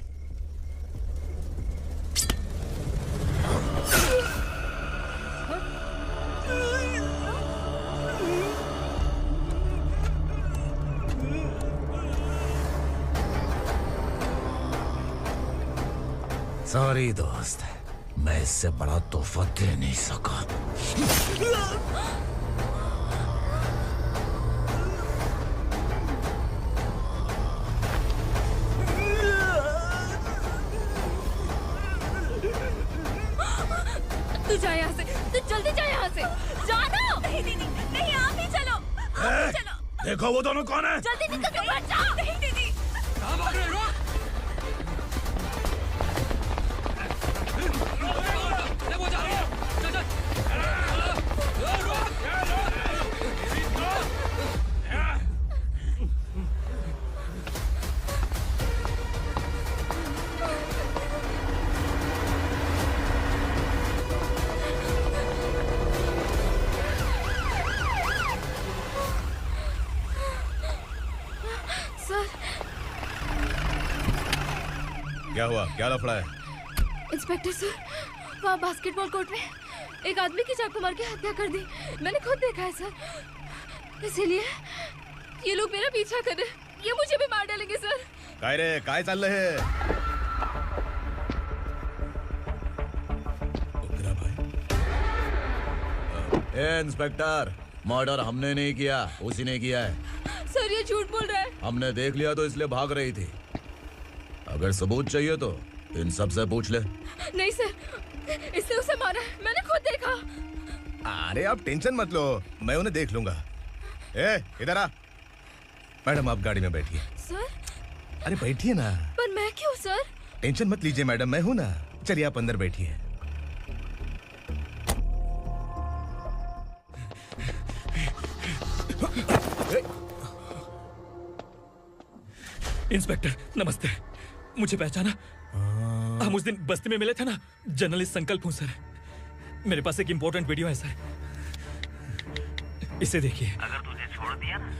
सॉरी दोस्त, मैं इससे बड़ा तोहफा दे नहीं सका। तू जा यहाँ से, तू जल्दी जा यहाँ से। जानो। नहीं दीदी, नहीं आप ही चलो, आप ही चलो। देखो वो दोनों कौन है? जल्दी निकल के मत जाओ। नहीं दीदी। कहाँ भाग रहे हो? वो जा रही है। चल चल। सर। क्या हुआ? क्या लफड़ा है? इंस्पेक्टर सर, वहाँ बास्केटबॉल कोर्ट में एक आदमी की चाकू मार के हत्या कर दी। मैंने खुद देखा है सर, इसीलिए ये लोग मेरा पीछा कर रहे हैं। ये मुझे भी मार डालेंगे सर। काय रे, काय चाललंय हे? ए इंस्पेक्टर, मर्डर हमने नहीं किया, उसी ने किया है। सर ये झूठ बोल रहा है। हमने देख लिया तो इसलिए भाग रही थी। अगर सबूत चाहिए तो इन सब से पूछ ले। नहीं सर, इसने उसे मारा है, मैंने खुद देखा। अरे आप टेंशन मत लो, मैं उन्हें देख लूंगा। ए इधर आ। मैडम आप गाड़ी में बैठिए। सर? अरे बैठिए ना। पर मैं क्यों सर? टेंशन मत लीजिए मैडम, मैं हूं ना। चलिए आप अंदर बैठिए। इंस्पेक्टर नमस्ते, मुझे पहचाना? हम उस दिन बस्ती में मिले थे ना। जर्नलिस्ट संकल्प हूँ सर। मेरे पास एक इम्पोर्टेंट वीडियो है सर, इसे देखिए। अगर तुझे छोड़ दिया ना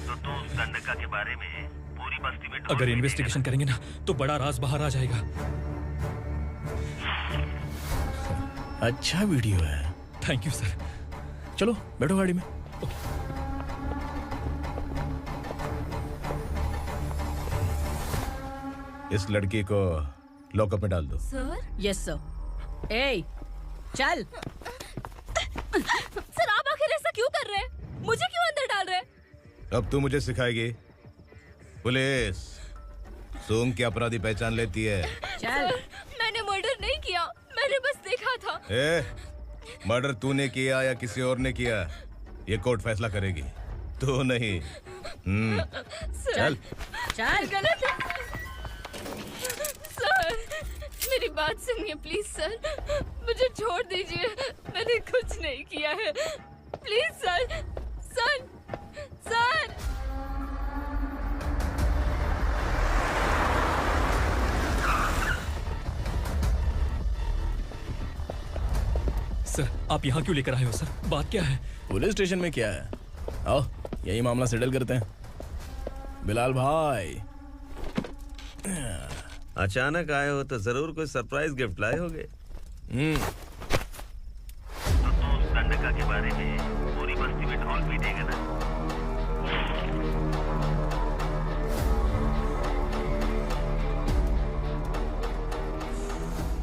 तो तू उस दंडका के बारे में पूरी बस्ती में अगर इन्वेस्टिगेशन करेंगे ना तो बड़ा राज बाहर आ जाएगा। अच्छा वीडियो है। Thank you sir. चलो बैठो गाड़ी में। इस लड़की को लॉकअप में डाल दो। सर? Yes sir. ए, चल। सर आप आखिर ऐसा क्यों कर रहे हैं? मुझे क्यों अंदर डाल रहे? अब तू मुझे सिखाएगी? पुलिस सूंघ के अपराधी पहचान लेती है। चल। मैंने मर्डर नहीं किया, मैंने बस देखा था। मर्डर तूने किया या किसी और ने किया, ये कोर्ट फैसला करेगी, तू नहीं। चल चल। गलत है सर, मेरी बात सुनिए प्लीज सर, मुझे छोड़ दीजिए, मैंने कुछ नहीं किया है, please sir. Sir sir sir, आप यहाँ क्यों लेकर आए हो सर? बात क्या है? पुलिस स्टेशन में क्या है? आओ यही मामला सेटल करते हैं। बिलाल भाई, अचानक आए हो तो जरूर कोई सरप्राइज गिफ्ट लाए होगे। तो उस दंडका के बारे में पूरी बस्ती में ढोल पीटेगा ना?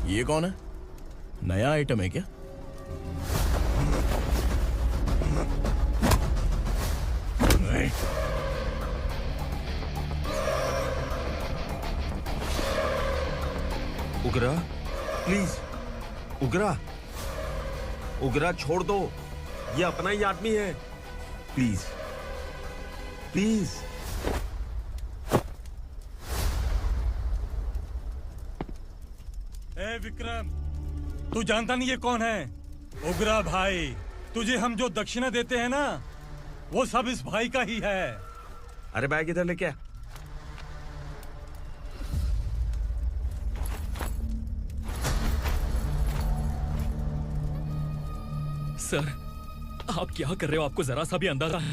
ये कौन है? नया आइटम है क्या? उगरा, प्लीज उगरा, उगरा छोड़ दो, ये अपना ही आदमी है, प्लीज प्लीज। ए विक्रम, तू जानता नहीं ये कौन है? उगरा भाई, तुझे हम जो दक्षिणा देते हैं ना, वो सब इस भाई का ही है। अरे बैग इधर लेके आ। सर, आप क्या कर रहे हो? आपको जरा सा भी अंदाजा है?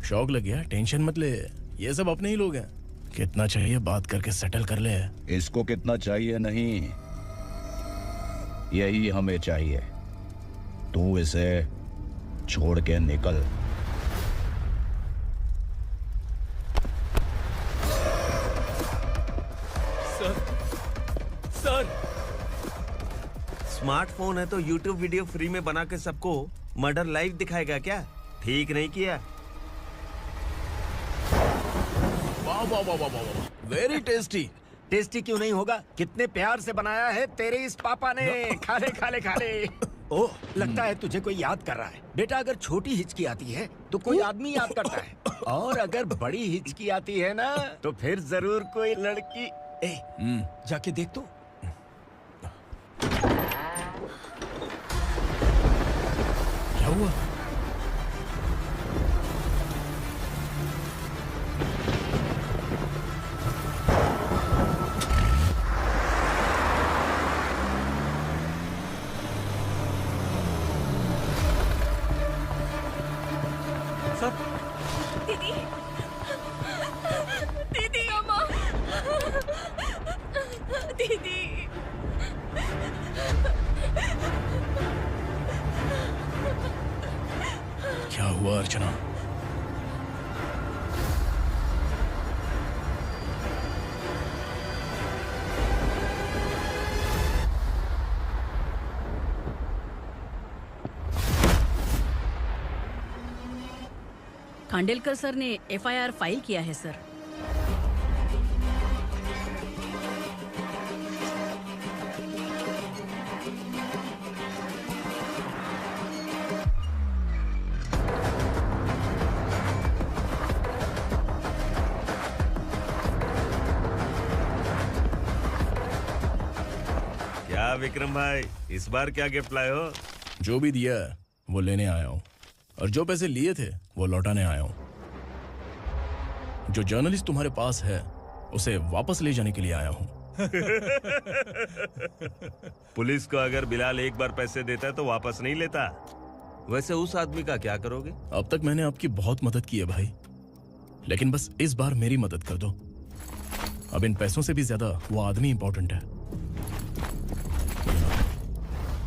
शौक लग गया? टेंशन मत ले, ये सब अपने ही लोग हैं। कितना चाहिए बात करके सेटल कर ले। इसको कितना चाहिए नहीं, यही हमें चाहिए। तू इसे छोड़ के निकल। सर स्मार्टफोन है तो YouTube वीडियो फ्री में बना के सबको मर्डर लाइव दिखाएगा क्या? ठीक नहीं किया। वाह वाह वाह वाह वाह, वेरी टेस्टी। टेस्टी क्यों नहीं होगा? कितने प्यार से बनाया है तेरे इस पापा ने। खा ले खा ले खा ले। ओह, लगता है तुझे कोई याद कर रहा है। बेटा, अगर छोटी हिचकी आती है तो कोई आदमी याद करता है, और अगर बड़ी हिचकी आती है ना तो फिर जरूर कोई लड़की। जाके देख तो। क्या हुआ? दीदी, दीदी, अम्मा, दीदी। क्या हुआ अर्चना? खांडेलकर सर ने एफआईआर फाइल किया है सर। क्या विक्रम भाई, इस बार क्या गिफ्ट लाए हो? जो भी दिया है वो लेने आया हूँ, और जो पैसे लिए थे वो लौटाने आया हूँ। जो जर्नलिस्ट तुम्हारे पास है उसे वापस ले जाने के लिए आया हूँ। पुलिस को अगर बिलाल एक बार पैसे देता है तो वापस नहीं लेता। वैसे उस आदमी का क्या करोगे? अब तक मैंने आपकी बहुत मदद की है भाई, लेकिन बस इस बार मेरी मदद कर दो। अब इन पैसों से भी ज्यादा वो आदमी इंपॉर्टेंट है।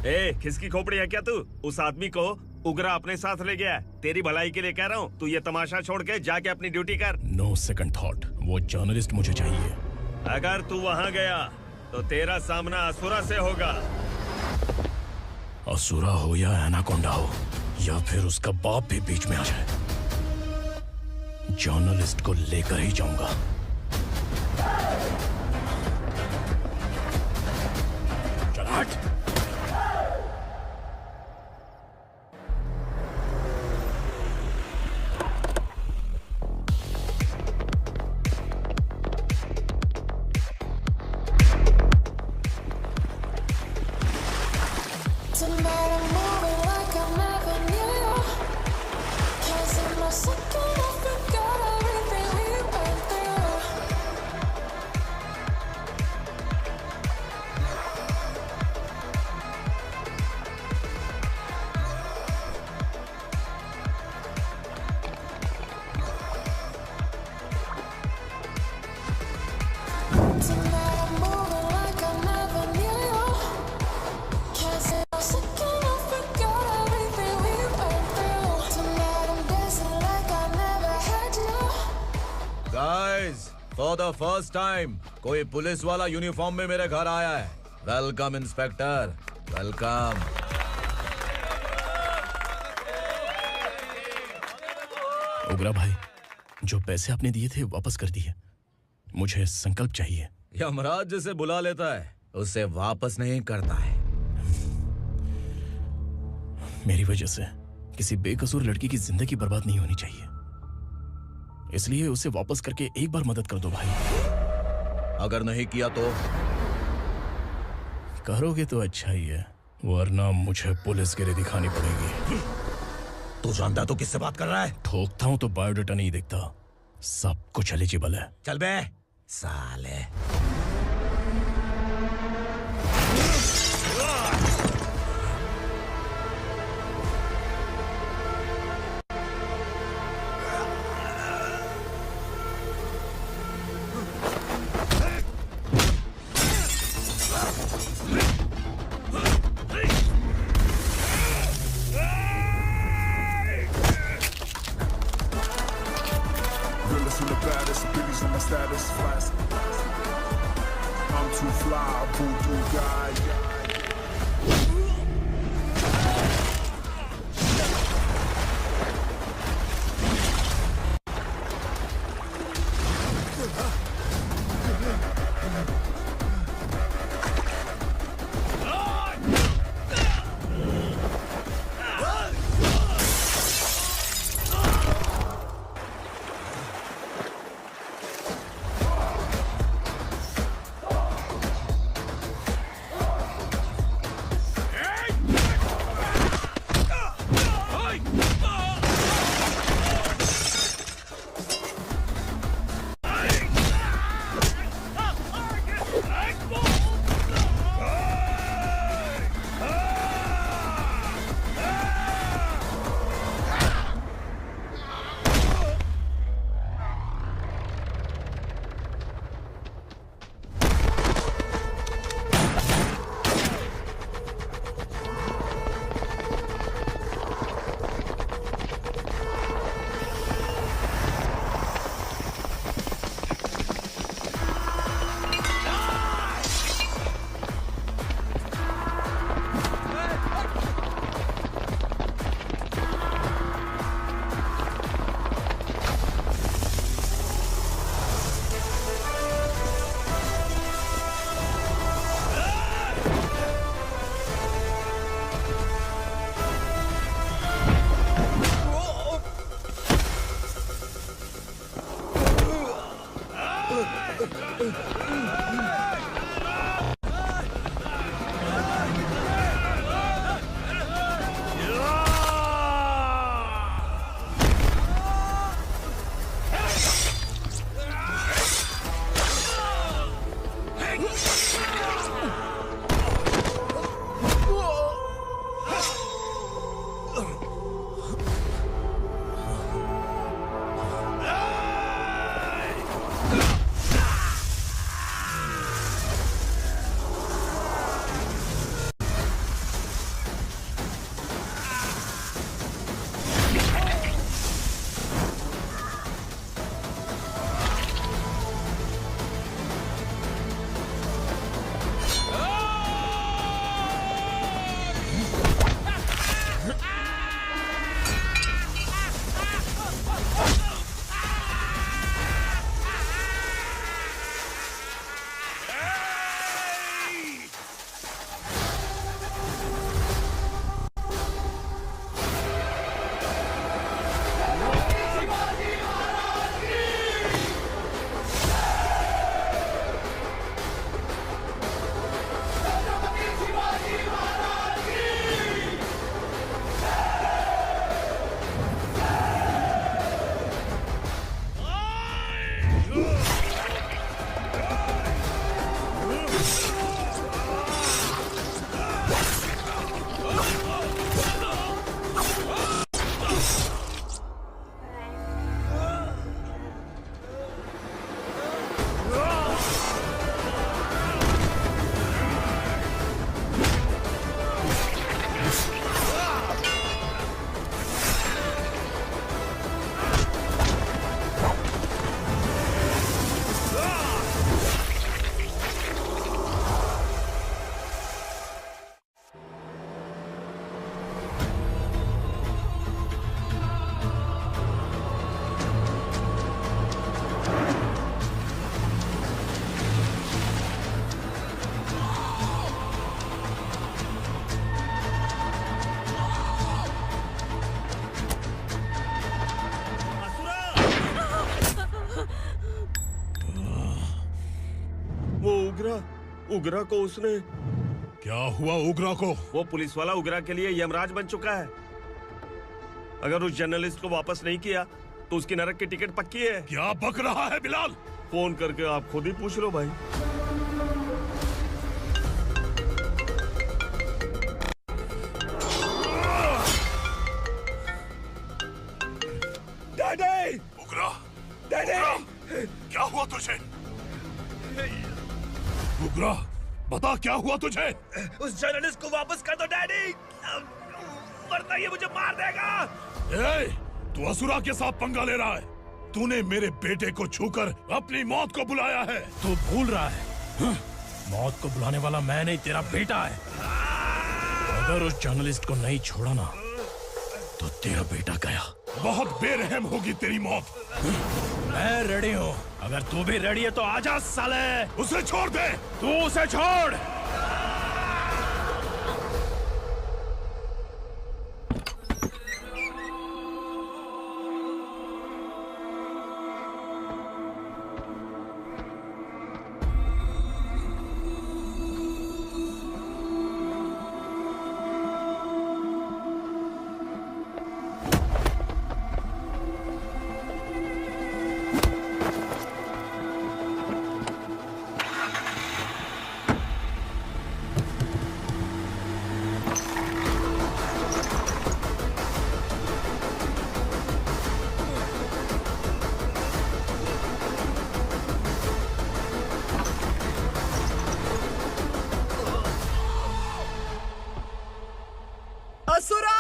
ए, किसकी खोपड़ी है क्या तू? उस आदमी को उगरा अपने साथ ले गया। तेरी भलाई के लिए कह रहा हूँ, तू ये तमाशा छोड़ के जाके अपनी ड्यूटी कर। नो सेकंड थॉट, वो जर्नलिस्ट मुझे चाहिए। अगर तू वहाँ गया तो तेरा सामना असुरा से होगा। असुरा हो या एनाकोंडा हो, या फिर उसका बाप भी बीच में आ जाए। जर्नलिस्ट को लेकर ही जाऊंगा। चल हट। फॉर द फर्स्ट टाइम कोई पुलिस वाला यूनिफॉर्म में मेरे घर आया है। Welcome inspector, welcome. उग्रा भाई, जो पैसे आपने दिए थे वापस कर दिए। मुझे संकल्प चाहिए। यमराज जिसे बुला लेता है उसे वापस नहीं करता है। मेरी वजह से किसी बेकसूर लड़की की जिंदगी बर्बाद नहीं होनी चाहिए, इसलिए उसे वापस करके एक बार मदद कर दो भाई। अगर नहीं किया तो? करोगे तो अच्छा ही है, वरना मुझे पुलिस गिरी दिखानी पड़ेगी। तू जानता तो किससे बात कर रहा है? ठोकता हूं तो बायोडाटा नहीं दिखता, सब कुछ एलिजिबल है। चल बे साले। उगरा को उसने। क्या हुआ उगरा को? वो पुलिस वाला उगरा के लिए यमराज बन चुका है। अगर उस जर्नलिस्ट को वापस नहीं किया तो उसकी नरक की टिकट पक्की है। क्या बक रहा है बिलाल? फोन करके आप खुद ही पूछ लो भाई। डैडी! उगरा! डैडी! क्या हुआ तुझे? उगरा, बता क्या हुआ तुझे? उस जर्नलिस्ट को वापस कर दो डैडी, वरना ये मुझे मार देगा। ए, तू असुरा के साथ पंगा ले रहा है। तूने मेरे बेटे को छूकर अपनी मौत को बुलाया है। तू भूल रहा है, मौत को बुलाने वाला मैं नहीं, तेरा बेटा है। अगर उस जर्नलिस्ट को नहीं छोड़ा ना तो तेरा बेटा गया। बहुत बेरहम होगी तेरी मौत। मैं रेडी हूँ, अगर तू भी रेडी है तो आजा साले। उसे छोड़ दे। तू उसे छोड़। असुरा!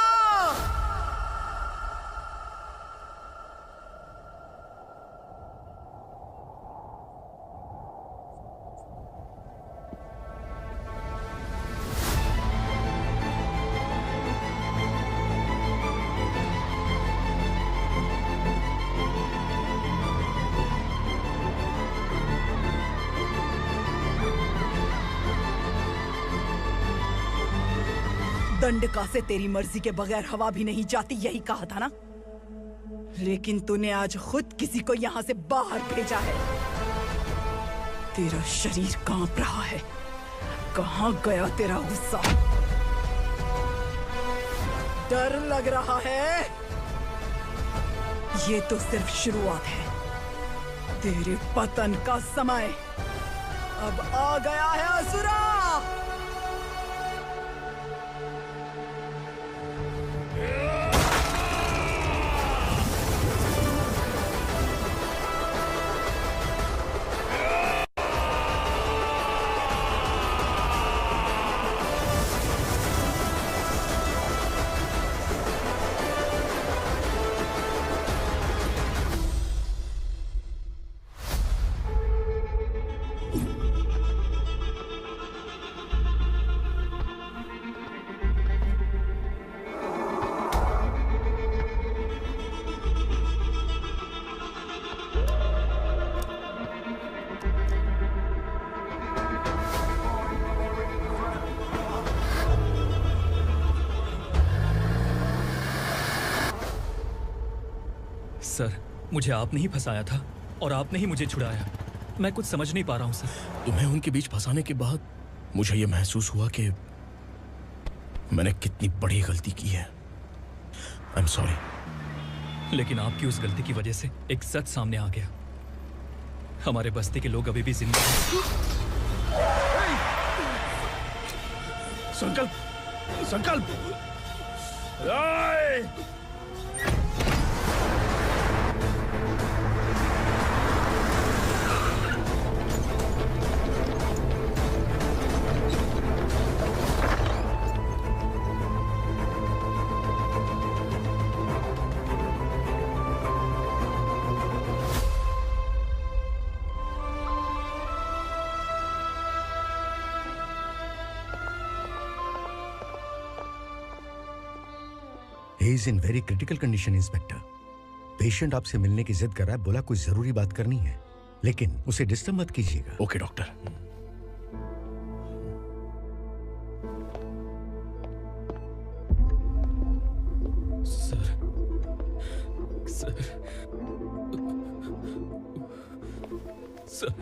दंडका से तेरी मर्जी के बगैर हवा भी नहीं जाती, यही कहा था ना? लेकिन तूने आज खुद किसी को यहाँ से बाहर भेजा है। तेरा शरीर कांप रहा है। कहाँ गया तेरा गुस्सा? डर लग रहा है? ये तो सिर्फ शुरुआत है। तेरे पतन का समय अब आ गया है असुरा। सर, मुझे आपने ही फंसाया था और आपने ही मुझे छुड़ाया। मैं कुछ समझ नहीं पा रहा हूँ सर। तुम्हें उनके बीच फंसाने के बाद मुझे ये महसूस हुआ कि मैंने कितनी बड़ी गलती की है। I am sorry. लेकिन आपकी उस गलती की वजह से एक सच सामने आ गया। हमारे बस्ती के लोग अभी भी जिंदा हैं। संकल्प, संकल्प! He is in very critical condition, inspector. Patient आपसे मिलने की जिद कर रहा है, बोला कोई जरूरी बात करनी है, लेकिन उसे डिस्टर्ब मत कीजिएगा। Okay doctor. सर,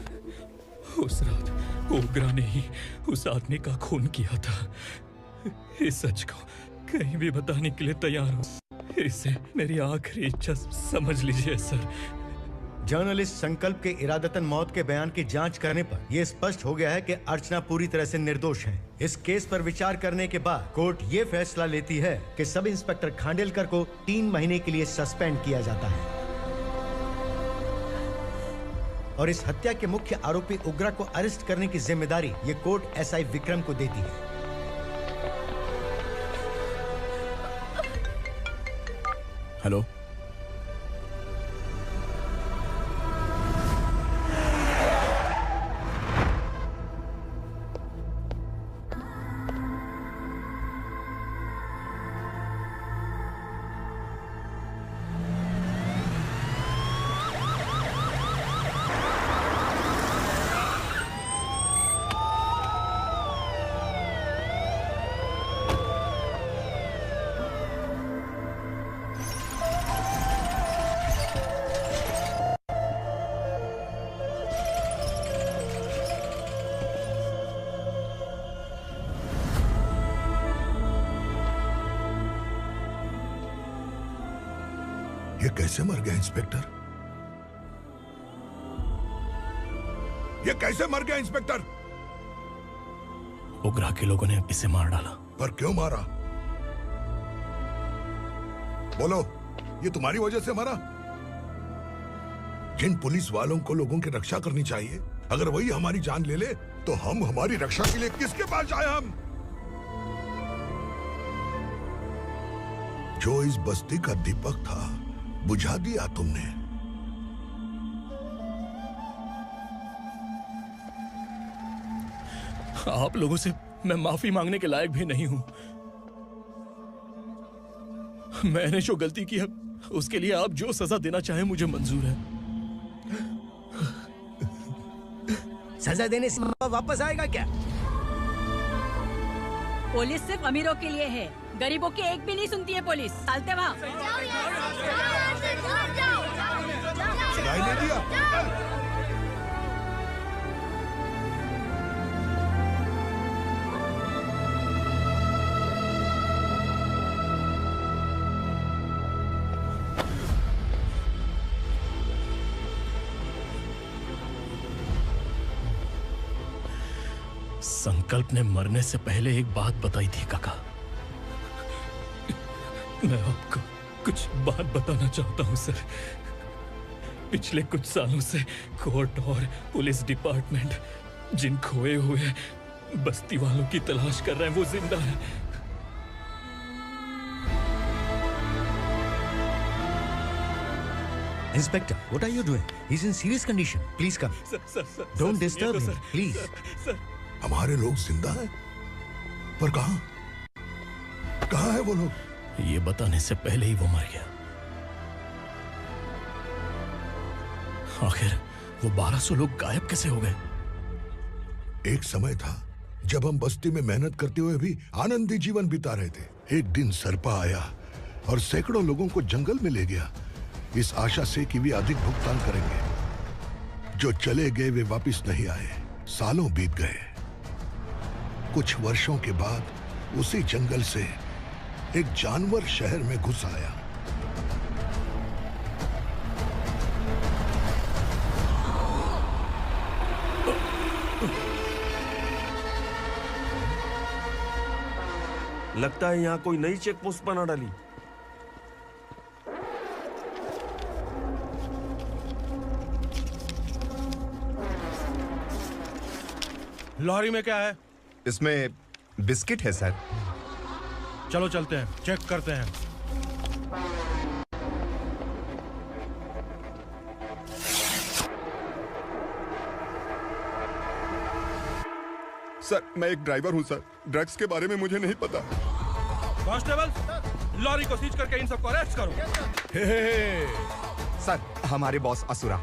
उस रात ओग्रा ने ही उस आदमी का खून किया था। इस सच को कहीं भी बताने के लिए तैयार हूँ। इसे मेरी आखिरी इच्छा समझ लीजिए सर। जर्नलिस्ट संकल्प के इरादतन मौत के बयान की जांच करने पर यह स्पष्ट हो गया है कि अर्चना पूरी तरह से निर्दोष है। इस केस पर विचार करने के बाद कोर्ट ये फैसला लेती है कि सब इंस्पेक्टर खांडेलकर को 3 महीने के लिए सस्पेंड किया जाता है और इस हत्या के मुख्य आरोपी उग्रा को अरेस्ट करने की जिम्मेदारी ये कोर्ट एसआई विक्रम को देती है। हेलो, ये कैसे मर गया इंस्पेक्टर? ये कैसे मर गया इंस्पेक्टर? उग्रा के लोगों ने इसे मार डाला। पर क्यों मारा? बोलो, ये तुम्हारी वजह से मरा? जिन पुलिस वालों को लोगों की रक्षा करनी चाहिए, अगर वही हमारी जान ले ले तो हम हमारी रक्षा के लिए किसके पास जाए? हम जो इस बस्ती का दीपक था बुझा दिया तुमने। आप लोगों से मैं माफी मांगने के लायक भी नहीं हूं। मैंने जो गलती की है उसके लिए आप जो सजा देना चाहें मुझे मंजूर है। सजा देने से वापस आएगा क्या? पुलिस सिर्फ अमीरों के लिए है, गरीबों की एक भी नहीं सुनती है पुलिस। चलते वहाँ। सुनाई नहीं दिया? संकल्प ने मरने से पहले एक बात बताई थी काका। मैं आपको कुछ बात बताना चाहता हूं सर। पिछले कुछ सालों से कोर्ट और पुलिस डिपार्टमेंट जिन खोए हुए बस्ती वालों की तलाश कर रहे हैं वो जिंदा है। Inspector, what are you doing? He's in serious condition. Please come. Don't disturb him, please. हमारे लोग जिंदा हैं? पर कहां? कहां है वो लोग? ये बताने से पहले ही वो मर गया। आखिर वो 1200 लोग गायब कैसे हो गए? एक समय था जब हम बस्ती में मेहनत करते हुए भी आनंदी जीवन बिता रहे थे। एक दिन सरपा आया और सैकड़ों लोगों को जंगल में ले गया, इस आशा से कि वे अधिक भुगतान करेंगे। जो चले गए वे वापस नहीं आए। सालों बीत गए। कुछ वर्षों के बाद उसी जंगल से एक जानवर शहर में घुस आया। लगता है यहाँ कोई नई चेक पोस्ट बना डाली। लॉरी में क्या है? इसमें बिस्किट है सर। चलो चलते हैं, चेक करते हैं। सर, मैं एक ड्राइवर हूं सर। ड्रग्स के बारे में मुझे नहीं पता। कांस्टेबल, लॉरी को सीज करके इन सबको अरेस्ट करो। सर, हमारे बॉस असुरा।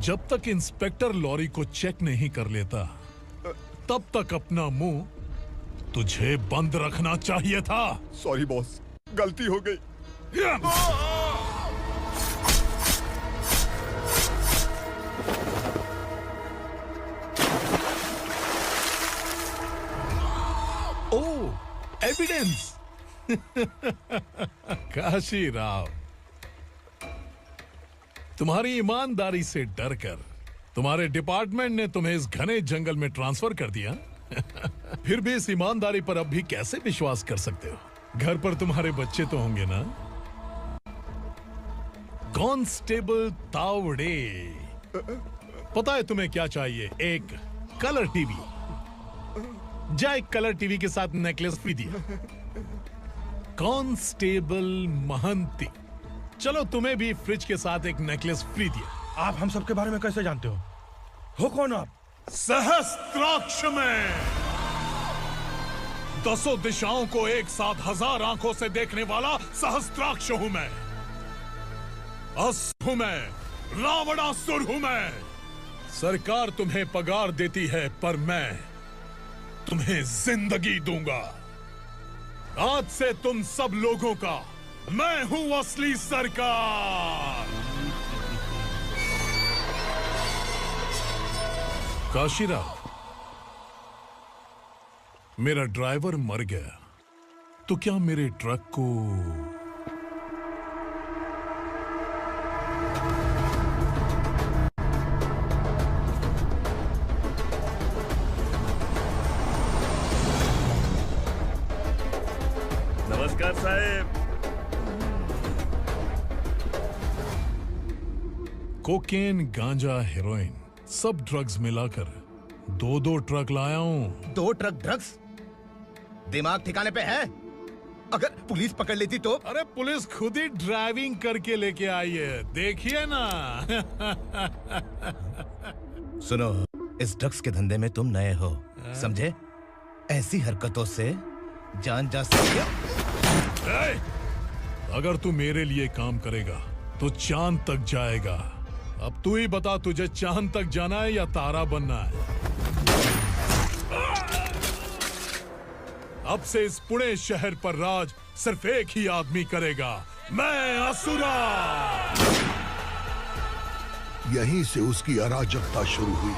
जब तक इंस्पेक्टर लॉरी को चेक नहीं कर लेता तब तक अपना मुंह तुझे बंद रखना चाहिए था। सॉरी बॉस, गलती हो गई। एविडेंस। काशी राव, तुम्हारी ईमानदारी से डरकर तुम्हारे डिपार्टमेंट ने तुम्हें इस घने जंगल में ट्रांसफर कर दिया। फिर भी इस ईमानदारी पर अब भी कैसे विश्वास कर सकते हो? घर पर तुम्हारे बच्चे तो होंगे ना? कांस्टेबल तावड़े, पता है तुम्हें क्या चाहिए? एक कलर टीवी। जा एक कलर टीवी के साथ नेकलेस भी दिया। कांस्टेबल महंती, चलो तुम्हें भी फ्रिज के साथ एक नेकलेस फ्री दिया। आप हम सबके बारे में कैसे जानते हो कौन आप? सहस्त्राक्ष में 10 दिशाओं को एक साथ 1000 आंखों से देखने वाला सहस्त्राक्ष हूं मैं। असुर हूं मैं, रावणासुर हूं मैं। सरकार तुम्हें पगार देती है, पर मैं तुम्हें जिंदगी दूंगा। आज से तुम सब लोगों का मैं हूं असली सरकार। काशीराव, मेरा ड्राइवर मर गया, तो क्या मेरे ट्रक को नमस्कार साहब। कोकेन, गांजा, हेरोइन, सब ड्रग्स मिलाकर 2 ट्रक लाया हूं। 2 ट्रक ड्रग्स? दिमाग ठिकाने पे है? अगर पुलिस पकड़ लेती तो? अरे पुलिस खुद ही ड्राइविंग करके लेके आई है, देखिए ना। सुनो, इस ड्रग्स के धंधे में तुम नए हो, समझे? ऐसी हरकतों से जान जा सकती है। अगर तू मेरे लिए काम करेगा तो चांद तक जाएगा। अब तू ही बता, तुझे चांद तक जाना है या तारा बनना है? अब से इस पुणे शहर पर राज सिर्फ एक ही आदमी करेगा, मैं असुरा। यहीं से उसकी अराजकता शुरू हुई।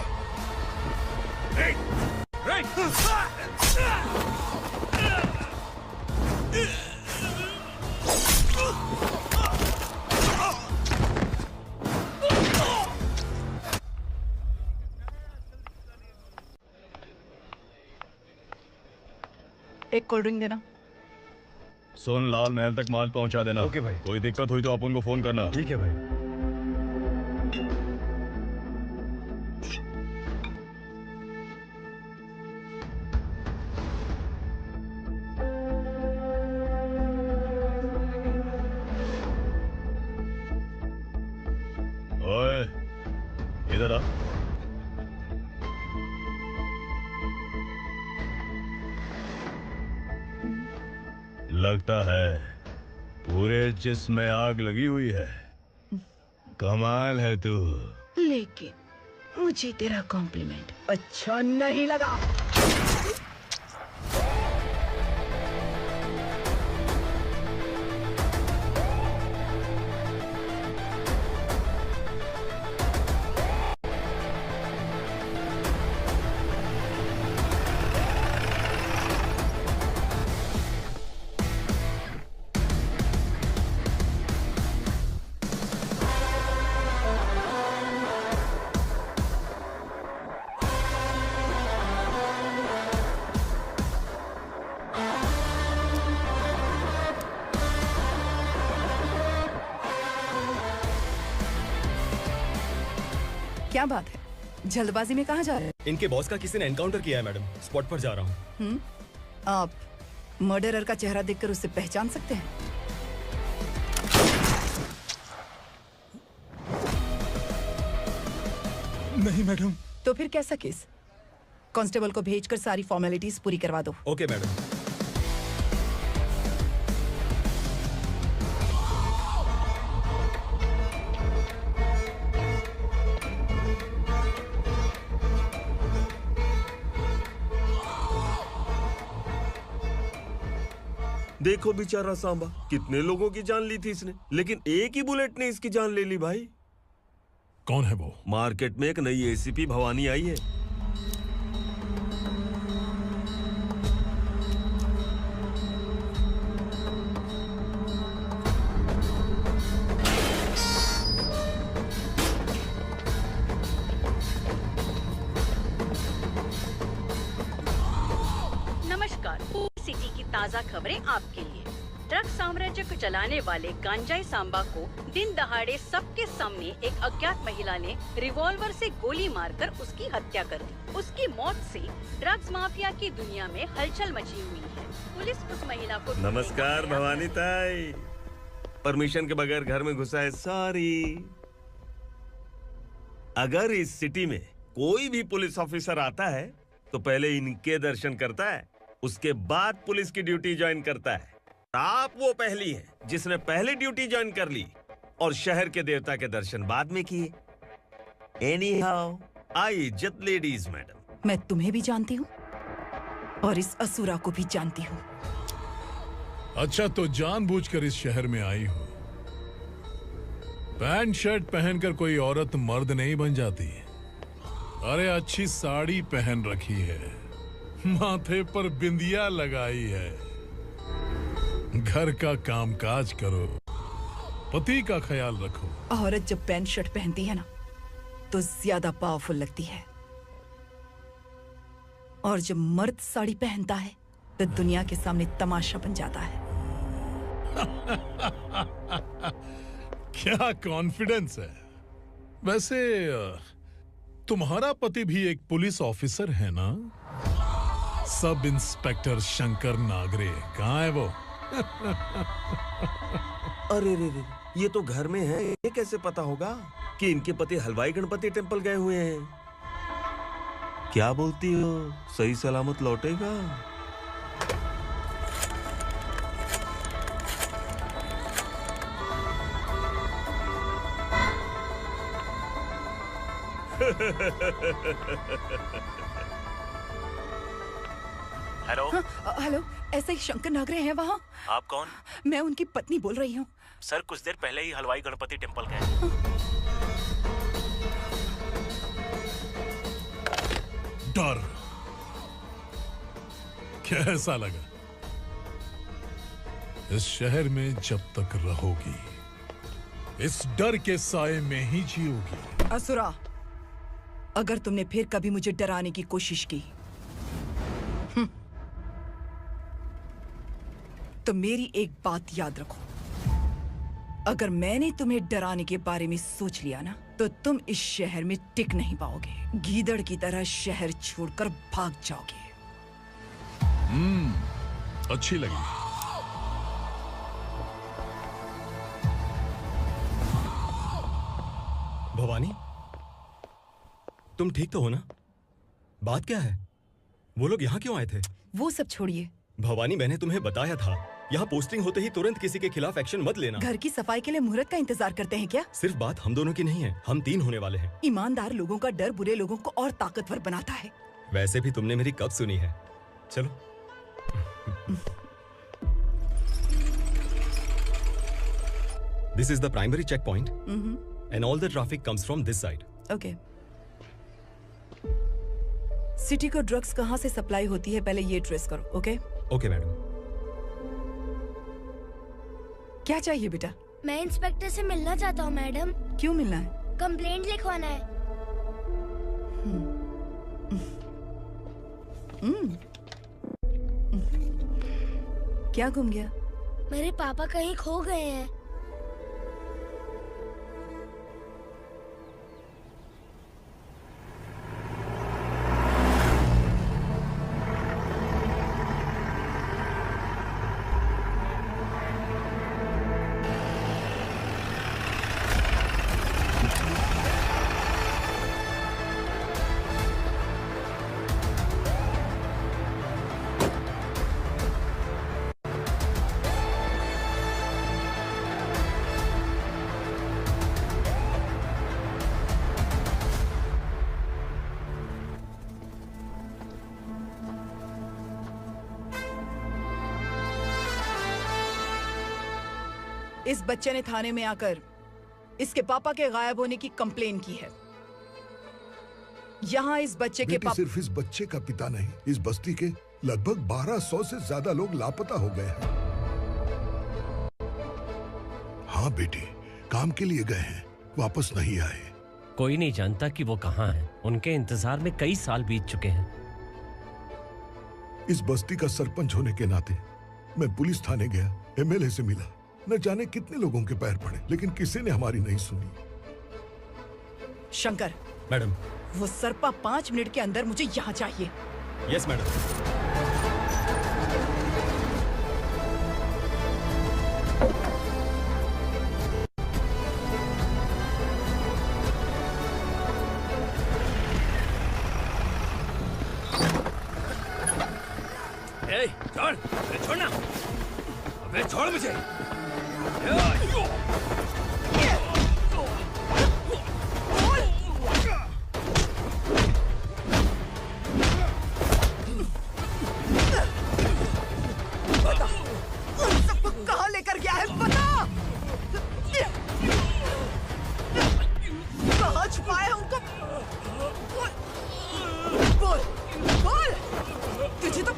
एक कोल्ड ड्रिंक देना। सोन लाल महल तक माल पहुंचा देना। ओके भाई। कोई दिक्कत हुई तो आप उनको फोन करना। ठीक है भाई। ओए, इधर आ। लगता है पूरे जिस्म में आग लगी हुई है। कमाल है तू। लेकिन मुझे तेरा कॉम्प्लीमेंट अच्छा नहीं लगा। क्या बात है, जल्दबाजी में कहाँ जा रहे हैं? इनके बॉस का किसी ने एनकाउंटर किया है मैडम, स्पॉट पर जा रहा हूँ। आप मर्डरर का चेहरा देखकर उसे पहचान सकते हैं? नहीं मैडम। तो फिर कैसा केस? कांस्टेबल को भेजकर सारी फॉर्मेलिटीज पूरी करवा दो। Okay madam. देखो बेचारा सांबा, कितने लोगों की जान ली थी इसने, लेकिन एक ही बुलेट ने इसकी जान ले ली भाई। कौन है वो? मार्केट में एक नई एसीपी भवानी आई है। ताज़ा खबरें आपके लिए। ड्रग साम्राज्य को चलाने वाले गांजाई सांबा को दिन दहाड़े सबके सामने एक अज्ञात महिला ने रिवॉल्वर से गोली मारकर उसकी हत्या कर दी। उसकी मौत से ड्रग्स माफिया की दुनिया में हलचल मची हुई है। पुलिस उस महिला को नमस्कार भवानी ताई। परमिशन के बगैर घर में घुसा है, सॉरी। अगर इस सिटी में कोई भी पुलिस ऑफिसर आता है तो पहले इनके दर्शन करता है, उसके बाद पुलिस की ड्यूटी ज्वाइन करता है। आप वो पहली हैं जिसने पहले ड्यूटी ज्वाइन कर ली और शहर के देवता के दर्शन बाद में किए। एनीहाउ, आई इज्जत लेडीज मैडम। मैं तुम्हें भी जानती हूँ और इस असुरा को भी जानती हूँ। अच्छा, तो जानबूझकर इस शहर में आई हो। पैंट शर्ट पहनकर कोई औरत मर्द नहीं बन जाती। अरे अच्छी साड़ी पहन रखी है, माथे पर बिंदिया लगाई है, घर का कामकाज करो, पति का ख्याल रखो। औरत जब पैंट शर्ट पहनती है ना तो ज्यादा पावरफुल लगती है, और जब मर्द साड़ी पहनता है तो दुनिया के सामने तमाशा बन जाता है। क्या कॉन्फिडेंस है। वैसे तुम्हारा पति भी एक पुलिस ऑफिसर है ना? सब इंस्पेक्टर शंकर नागरे कहाँ है वो? अरे रे रे, ये तो घर में है। ये कैसे पता होगा कि इनके पति हलवाई गणपति टेम्पल गए हुए हैं? क्या बोलती हो, सही सलामत लौटेगा? हेलो। हेलो, ऐसे ही शंकर नागरे हैं वहाँ? आप कौन? मैं उनकी पत्नी बोल रही हूँ। सर कुछ देर पहले ही हलवाई गणपति टेम्पल गए। डर कैसा लगा? इस शहर में जब तक रहोगी इस डर के साए में ही जियोगी। असुरा, अगर तुमने फिर कभी मुझे डराने की कोशिश की तो मेरी एक बात याद रखो, अगर मैंने तुम्हें डराने के बारे में सोच लिया ना तो तुम इस शहर में टिक नहीं पाओगे। गीदड़ की तरह शहर छोड़कर भाग जाओगे। अच्छी लगी। भवानी, तुम ठीक तो हो ना? बात क्या है? वो लोग यहाँ क्यों आए थे? वो सब छोड़िए भवानी, मैंने तुम्हें बताया था यहाँ पोस्टिंग होते ही तुरंत किसी के खिलाफ एक्शन मत लेना। घर की सफाई के लिए मुहूर्त का इंतजार करते हैं क्या? सिर्फ बात हम दोनों की नहीं है, हम 3 होने वाले हैं। ईमानदार लोगों का डर बुरे लोगों को और ताकतवर बनाता है। वैसे भी तुमने मेरी कब सुनी है। चलो। This is the primary checkpoint, and all the traffic comes from this side. Okay. City को ड्रग्स कहाँ से सप्लाई होती है पहले ये ट्रेस करो, ओके? Okay madam. क्या चाहिए बेटा? मैं इंस्पेक्टर से मिलना चाहता हूँ मैडम। क्यों मिलना है? कंप्लेंट लिखवाना है। क्या गुम गया? मेरे पापा कहीं खो गए हैं। इस बच्चे ने थाने में आकर इसके पापा के गायब होने की कंप्लेन की है। यहाँ इस बच्चे के पापा सिर्फ इस बच्चे का पिता नहीं, इस बस्ती के लगभग 1200 से ज्यादा लोग लापता हो गए हैं। हाँ बेटी, काम के लिए गए हैं, वापस नहीं आए। कोई नहीं जानता कि वो कहाँ हैं। उनके इंतजार में कई साल बीत चुके हैं। इस बस्ती का सरपंच होने के नाते मैं पुलिस थाने गया, एमएलए से मिला, न जाने कितने लोगों के पैर पड़े, लेकिन किसी ने हमारी नहीं सुनी। शंकर, मैडम। वो सरपा 5 मिनट के अंदर मुझे यहाँ चाहिए। Yes madam. छोड़, छोड़ना, अबे छोड़ मुझे। बता, उन सबको कहाँ लेकर गया है, बता। कहाँ छुपाया है उनको? बोल, बोल, तुझे तो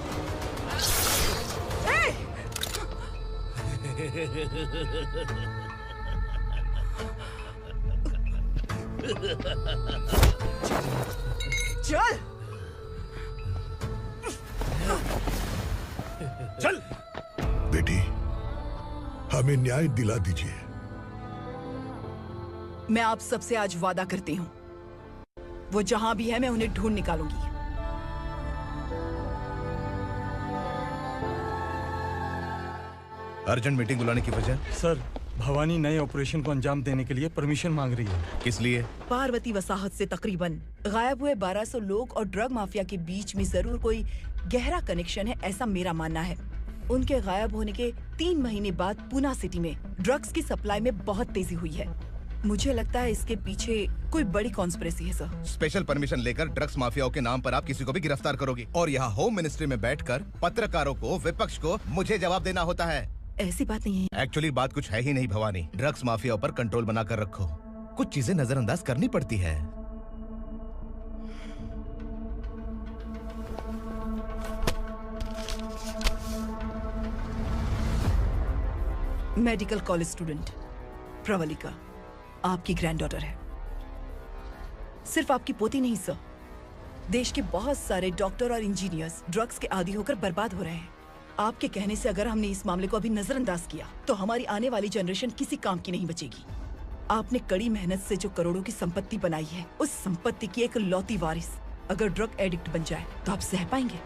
चल चल बेटी, हमें न्याय दिला दीजिए। मैं आप सबसे आज वादा करती हूँ, वो जहां भी है मैं उन्हें ढूंढ निकालूंगी। अर्जेंट मीटिंग बुलाने की वजह? सर, भवानी नए ऑपरेशन को अंजाम देने के लिए परमिशन मांग रही है। किस लिए? पार्वती वसाहत से तकरीबन गायब हुए 1200 लोग और ड्रग माफिया के बीच में जरूर कोई गहरा कनेक्शन है, ऐसा मेरा मानना है। उनके गायब होने के 3 महीने बाद पूना सिटी में ड्रग्स की सप्लाई में बहुत तेजी हुई है। मुझे लगता है इसके पीछे कोई बड़ी कॉन्स्पिरेसी है सर। स्पेशल परमिशन लेकर ड्रग्स माफियाओं के नाम पर आप किसी को भी गिरफ्तार करोगी और यहाँ होम मिनिस्ट्री में बैठकर पत्रकारों को, विपक्ष को मुझे जवाब देना होता है। ऐसी बात नहीं है। एक्चुअली बात कुछ है ही नहीं भवानी। ड्रग्स माफियाओं पर कंट्रोल बनाकर रखो। कुछ चीजें नजरअंदाज करनी पड़ती है। मेडिकल कॉलेज स्टूडेंट प्रवलिका आपकी ग्रैंडडॉटर है। सिर्फ आपकी पोती नहीं सर, देश के बहुत सारे डॉक्टर और इंजीनियर्स ड्रग्स के आदी होकर बर्बाद हो रहे हैं। आपके कहने से अगर हमने इस मामले को अभी नजरअंदाज किया तो हमारी आने वाली जनरेशन किसी काम की नहीं बचेगी। आपने कड़ी मेहनत से जो करोड़ों की संपत्ति बनाई है, उस संपत्ति की एक लौती वारिस अगर ड्रग एडिक्ट बन जाए तो आप सह पाएंगे?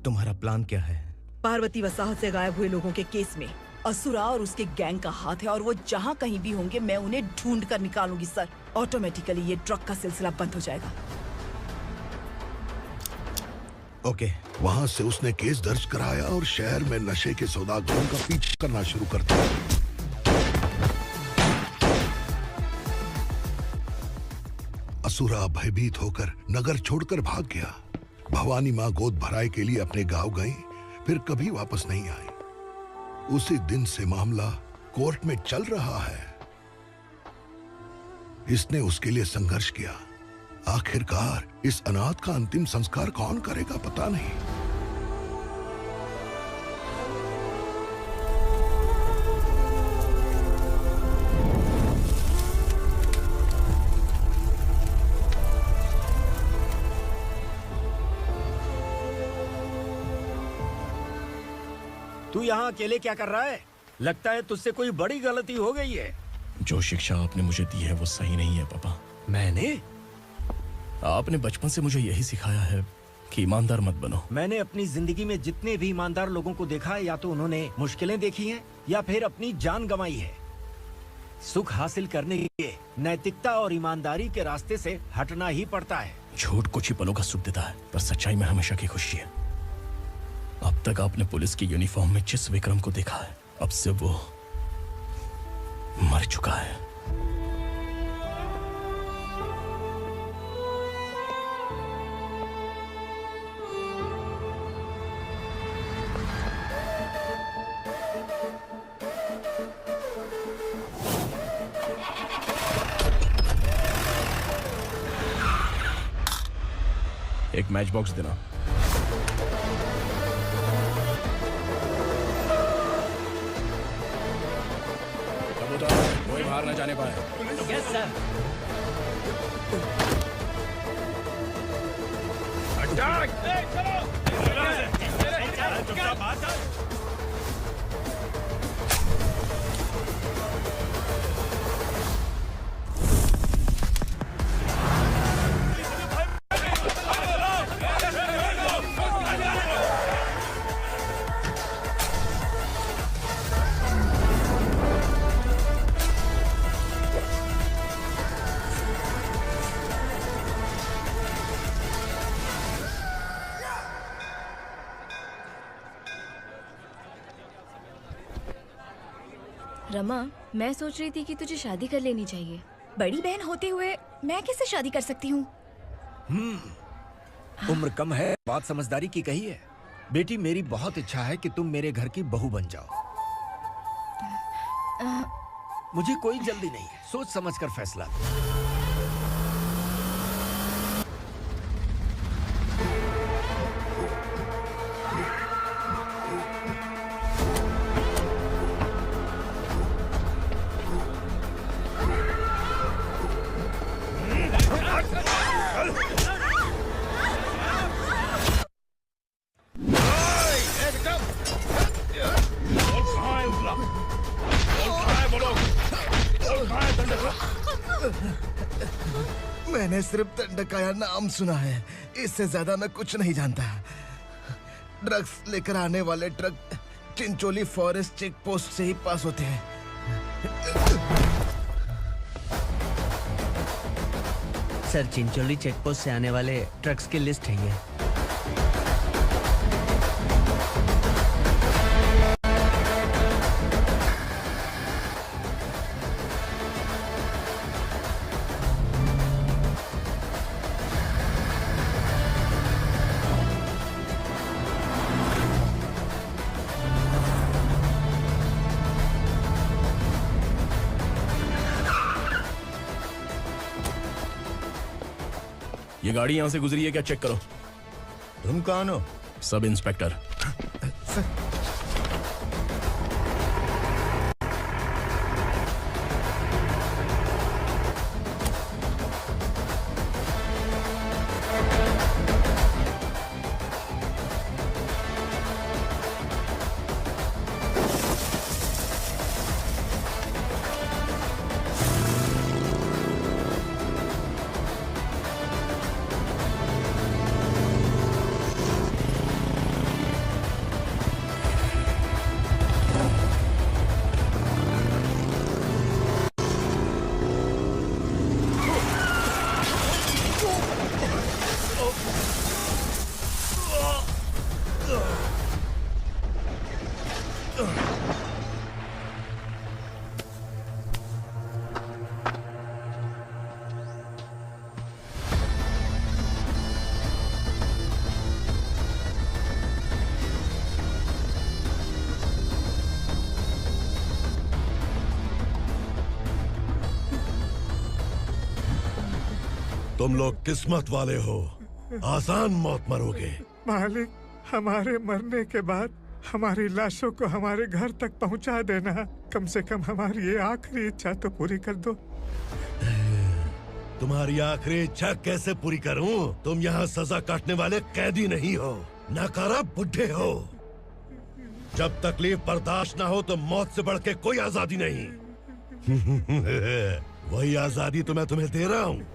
तुम्हारा प्लान क्या है? पार्वती वसाहत से गायब हुए लोगों के केस में असुरा और उसके गैंग का हाथ है और वो जहाँ कहीं भी होंगे मैं उन्हें ढूंढ कर निकालूंगी सर। ऑटोमेटिकली ये ड्रग का सिलसिला बंद हो जाएगा। ओके। वहाँ से उसने केस दर्ज कराया और शहर में नशे के सौदागरों का पीछा करना शुरू कर दिया। असुरा भयभीत होकर नगर छोड़कर भाग गया। भवानी माँ गोद भराई के लिए अपने गांव गई, फिर कभी वापस नहीं आई। उसी दिन से मामला कोर्ट में चल रहा है। इसने उसके लिए संघर्ष किया। आखिरकार इस अनाथ का अंतिम संस्कार कौन करेगा पता नहीं। तू यहाँ अकेले क्या कर रहा है? लगता है तुझसे कोई बड़ी गलती हो गई है। जो शिक्षा आपने मुझे दी है वो सही नहीं है पापा। मैंने? आपने बचपन से मुझे यही सिखाया है कि ईमानदार मत बनो। मैंने अपनी जिंदगी में जितने भी ईमानदार लोगों को देखा है, या तो उन्होंने मुश्किलें देखी हैं या फिर अपनी जान गंवाई है। सुख हासिल करने के लिए नैतिकता और ईमानदारी के रास्ते से हटना ही पड़ता है। झूठ कुछ ही पलों का सुख देता है, पर सच्चाई में हमेशा की खुशी है। अब तक आपने पुलिस की यूनिफॉर्म में जिस विक्रम को देखा है, अब से वो मर चुका है। एक मैच बॉक्स देना। कोई बाहर न जाने पाए। Yes sir. रमा, मैं सोच रही थी कि तुझे शादी कर लेनी चाहिए। बड़ी बहन होते हुए मैं कैसे शादी कर सकती हूँ? उम्र कम है, बात समझदारी की कही है। बेटी, मेरी बहुत इच्छा है कि तुम मेरे घर की बहू बन जाओ। मुझे कोई जल्दी नहीं है, सोच समझकर फैसला। मैंने सिर्फ दंडकाया नाम सुना है, इससे ज्यादा मैं कुछ नहीं जानता। ड्रग्स लेकर आने वाले truck Chincholi forest check post से ही पास होते हैं। सर, चिंचोली चेक पोस्ट से आने वाले ट्रक्स की लिस्ट है ये। ये गाड़ी यहां से गुजरी है क्या, चेक करो। तुम कौन हो? Sub inspector. तुम लोग किस्मत वाले हो, आसान मौत मरोगे। मालिक, हमारे मरने के बाद हमारी लाशों को हमारे घर तक पहुंचा देना। कम से कम हमारी ये आखिरी इच्छा तो पूरी कर दो। तुम्हारी आखिरी इच्छा कैसे पूरी करूं? तुम यहाँ सजा काटने वाले कैदी नहीं हो, नकारा बुड्ढे हो। जब तकलीफ बर्दाश्त ना हो तो मौत से बढ़ के कोई आजादी नहीं। वही आजादी तो मैं तुम्हें दे रहा हूँ।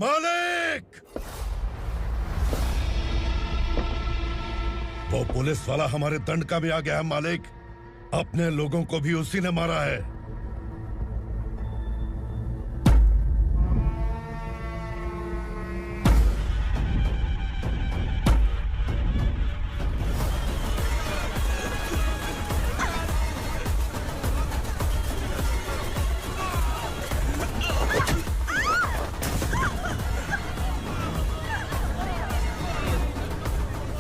मालिक! वो पुलिस वाला हमारे दंड का भी आ गया है मालिक। अपने लोगों को भी उसी ने मारा है।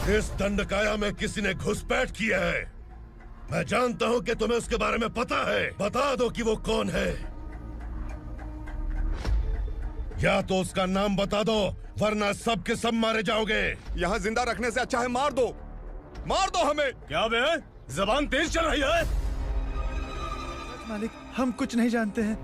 इस दंडकाया में किसी ने घुसपैठ किया है। मैं जानता हूं कि तुम्हें उसके बारे में पता है। बता दो कि वो कौन है, या तो उसका नाम बता दो, वरना सब के सब मारे जाओगे। यहाँ जिंदा रखने से अच्छा है मार दो हमें। क्या बे? जबान तेज चल रही है। मालिक, हम कुछ नहीं जानते हैं।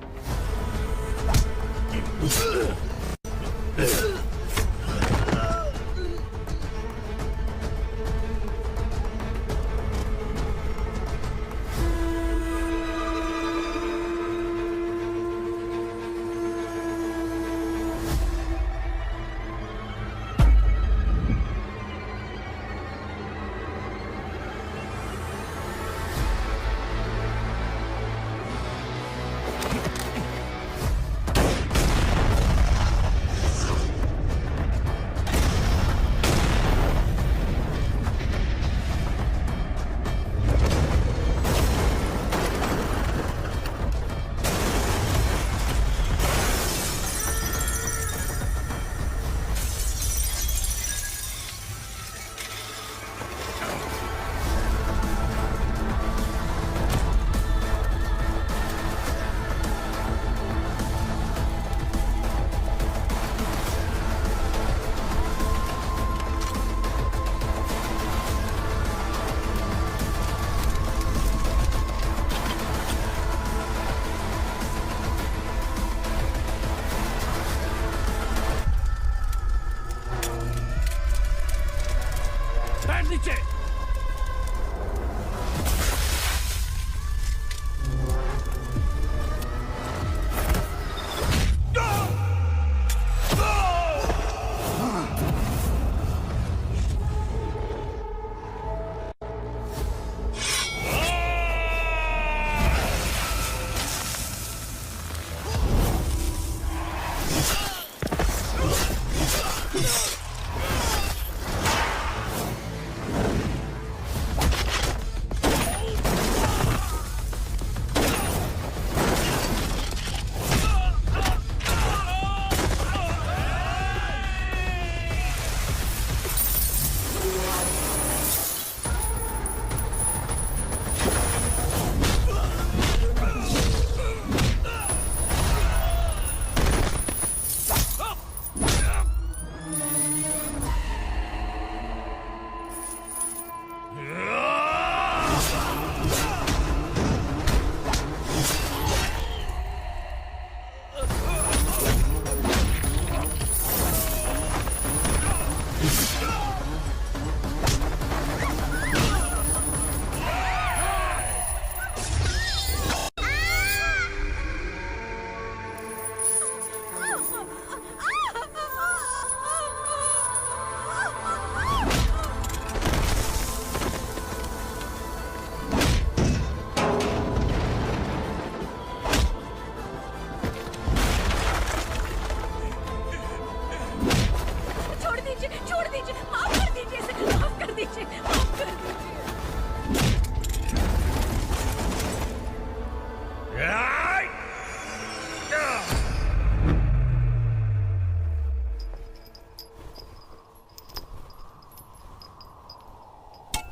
नीचे।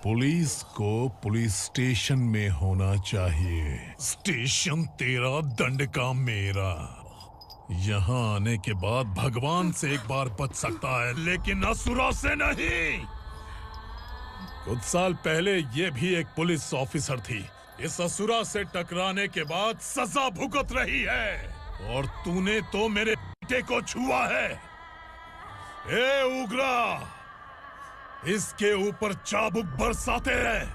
पुलिस को पुलिस स्टेशन में होना चाहिए। स्टेशन तेरा, दंड का मेरा। यहाँ आने के बाद भगवान से एक बार बच सकता है, लेकिन असुरा से नहीं। कुछ साल पहले ये भी एक पुलिस ऑफिसर थी। इस असुरा से टकराने के बाद सजा भुगत रही है, और तूने तो मेरे बेटे को छुआ है। ए उग्रा, इसके ऊपर चाबुक बरसाते रहे,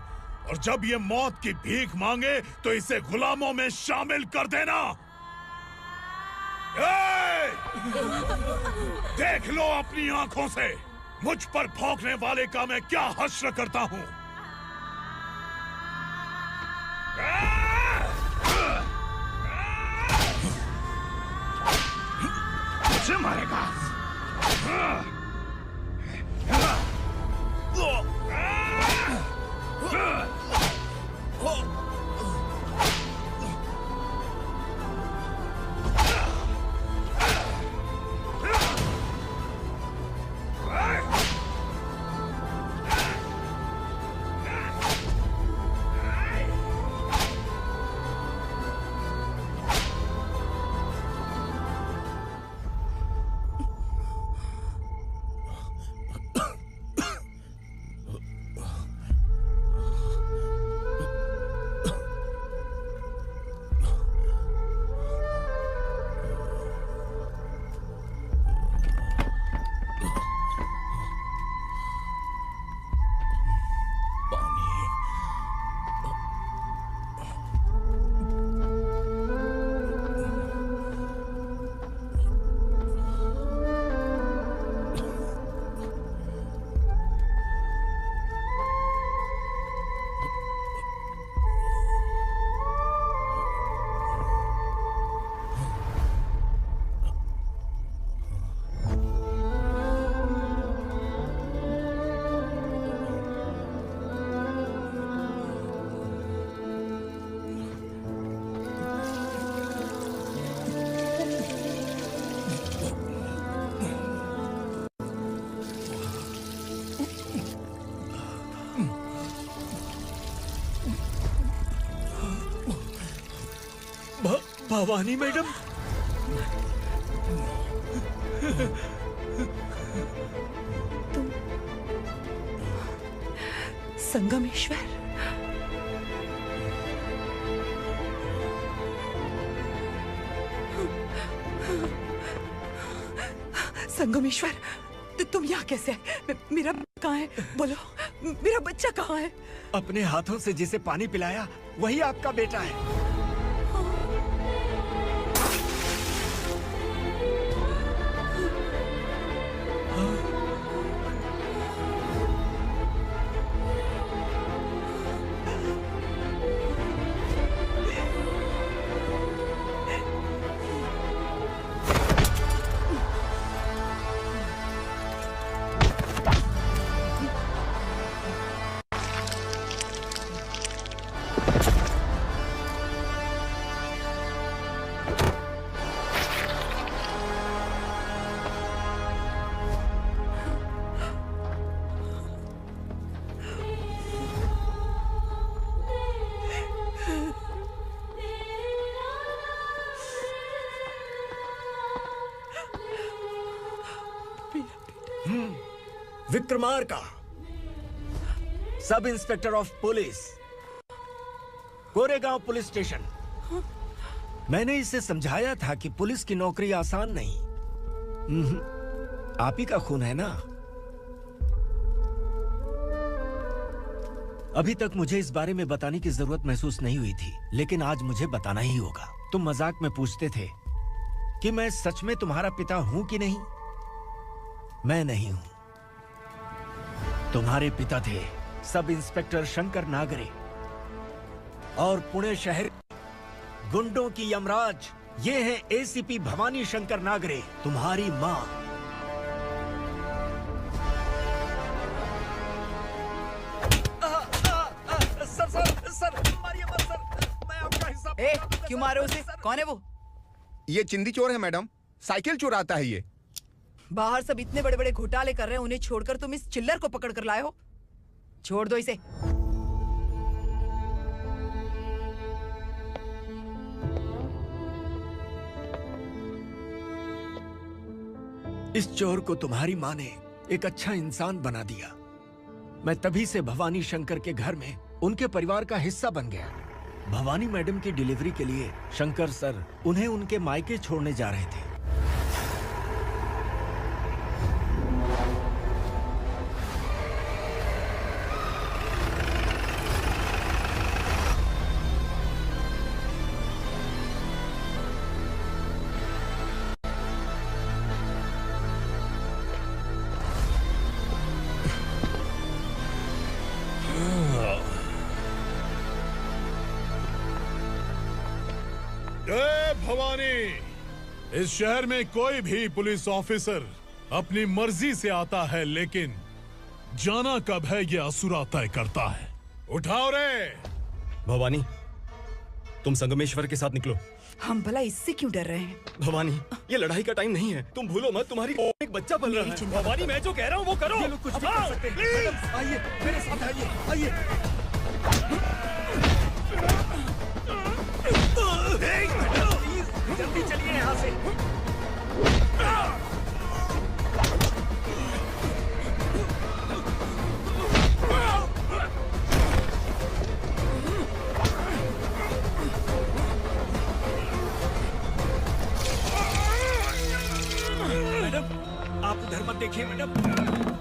और जब ये मौत की भीख मांगे तो इसे गुलामों में शामिल कर देना। देख लो अपनी आंखों से मुझ पर भौंकने वाले का मैं क्या हश्र करता हूँ। मुझे मारेगा। भवानी मैडम, तुम संगमेश्वर? संगमेश्वर, तुम यहाँ कैसे आए? मेरा कहाँ है? बोलो, मेरा बच्चा कहाँ है? अपने हाथों से जिसे पानी पिलाया वही आपका बेटा है। Vikramarka, sub inspector of police, Koregaon police station. मैंने इसे समझाया था कि पुलिस की नौकरी आसान नहीं। आप ही का खून है ना। अभी तक मुझे इस बारे में बताने की जरूरत महसूस नहीं हुई थी, लेकिन आज मुझे बताना ही होगा। तुम मजाक में पूछते थे कि मैं सच में तुम्हारा पिता हूं कि नहीं। मैं नहीं हूं। तुम्हारे पिता थे सब इंस्पेक्टर शंकर नागरे, और पुणे शहर गुंडों की यमराज ये है एसीपी भवानी शंकर नागरे, तुम्हारी मां। सर, मारिए मत सर, मैं आपका हिस्सा। क्यों मारे उसे? कौन है वो? ये चिंदी चोर है मैडम, साइकिल चुराता है ये। बाहर सब इतने बड़े बड़े घोटाले कर रहे हैं, उन्हें छोड़कर तुम इस चिल्लर को पकड़ कर लाए हो। छोड़ दो इसे। इस चोर को तुम्हारी माँ ने एक अच्छा इंसान बना दिया। मैं तभी से भवानी शंकर के घर में उनके परिवार का हिस्सा बन गया। भवानी मैडम की डिलीवरी के लिए शंकर सर उन्हें उनके मायके छोड़ने जा रहे थे। भवानी, इस शहर में कोई भी पुलिस ऑफिसर अपनी मर्जी से आता है, लेकिन जाना कब है ये असुरा तय करता है। उठाओ रे। भवानी, तुम संगमेश्वर के साथ निकलो। हम भला इससे क्यों डर रहे हैं? भवानी, ये लड़ाई का टाइम नहीं है। तुम भूलो मत, तुम्हारी एक बच्चा पल रहा है। भवानी, मैं जो कह रहा हूँ वो करो। ये लोग कुछ भी कर सकते हैं। मैडम, आइए मेरे साथ आइए। जल्दी चलिए यहाँ से। मैडम, आप उधर मत देखिए मैडम।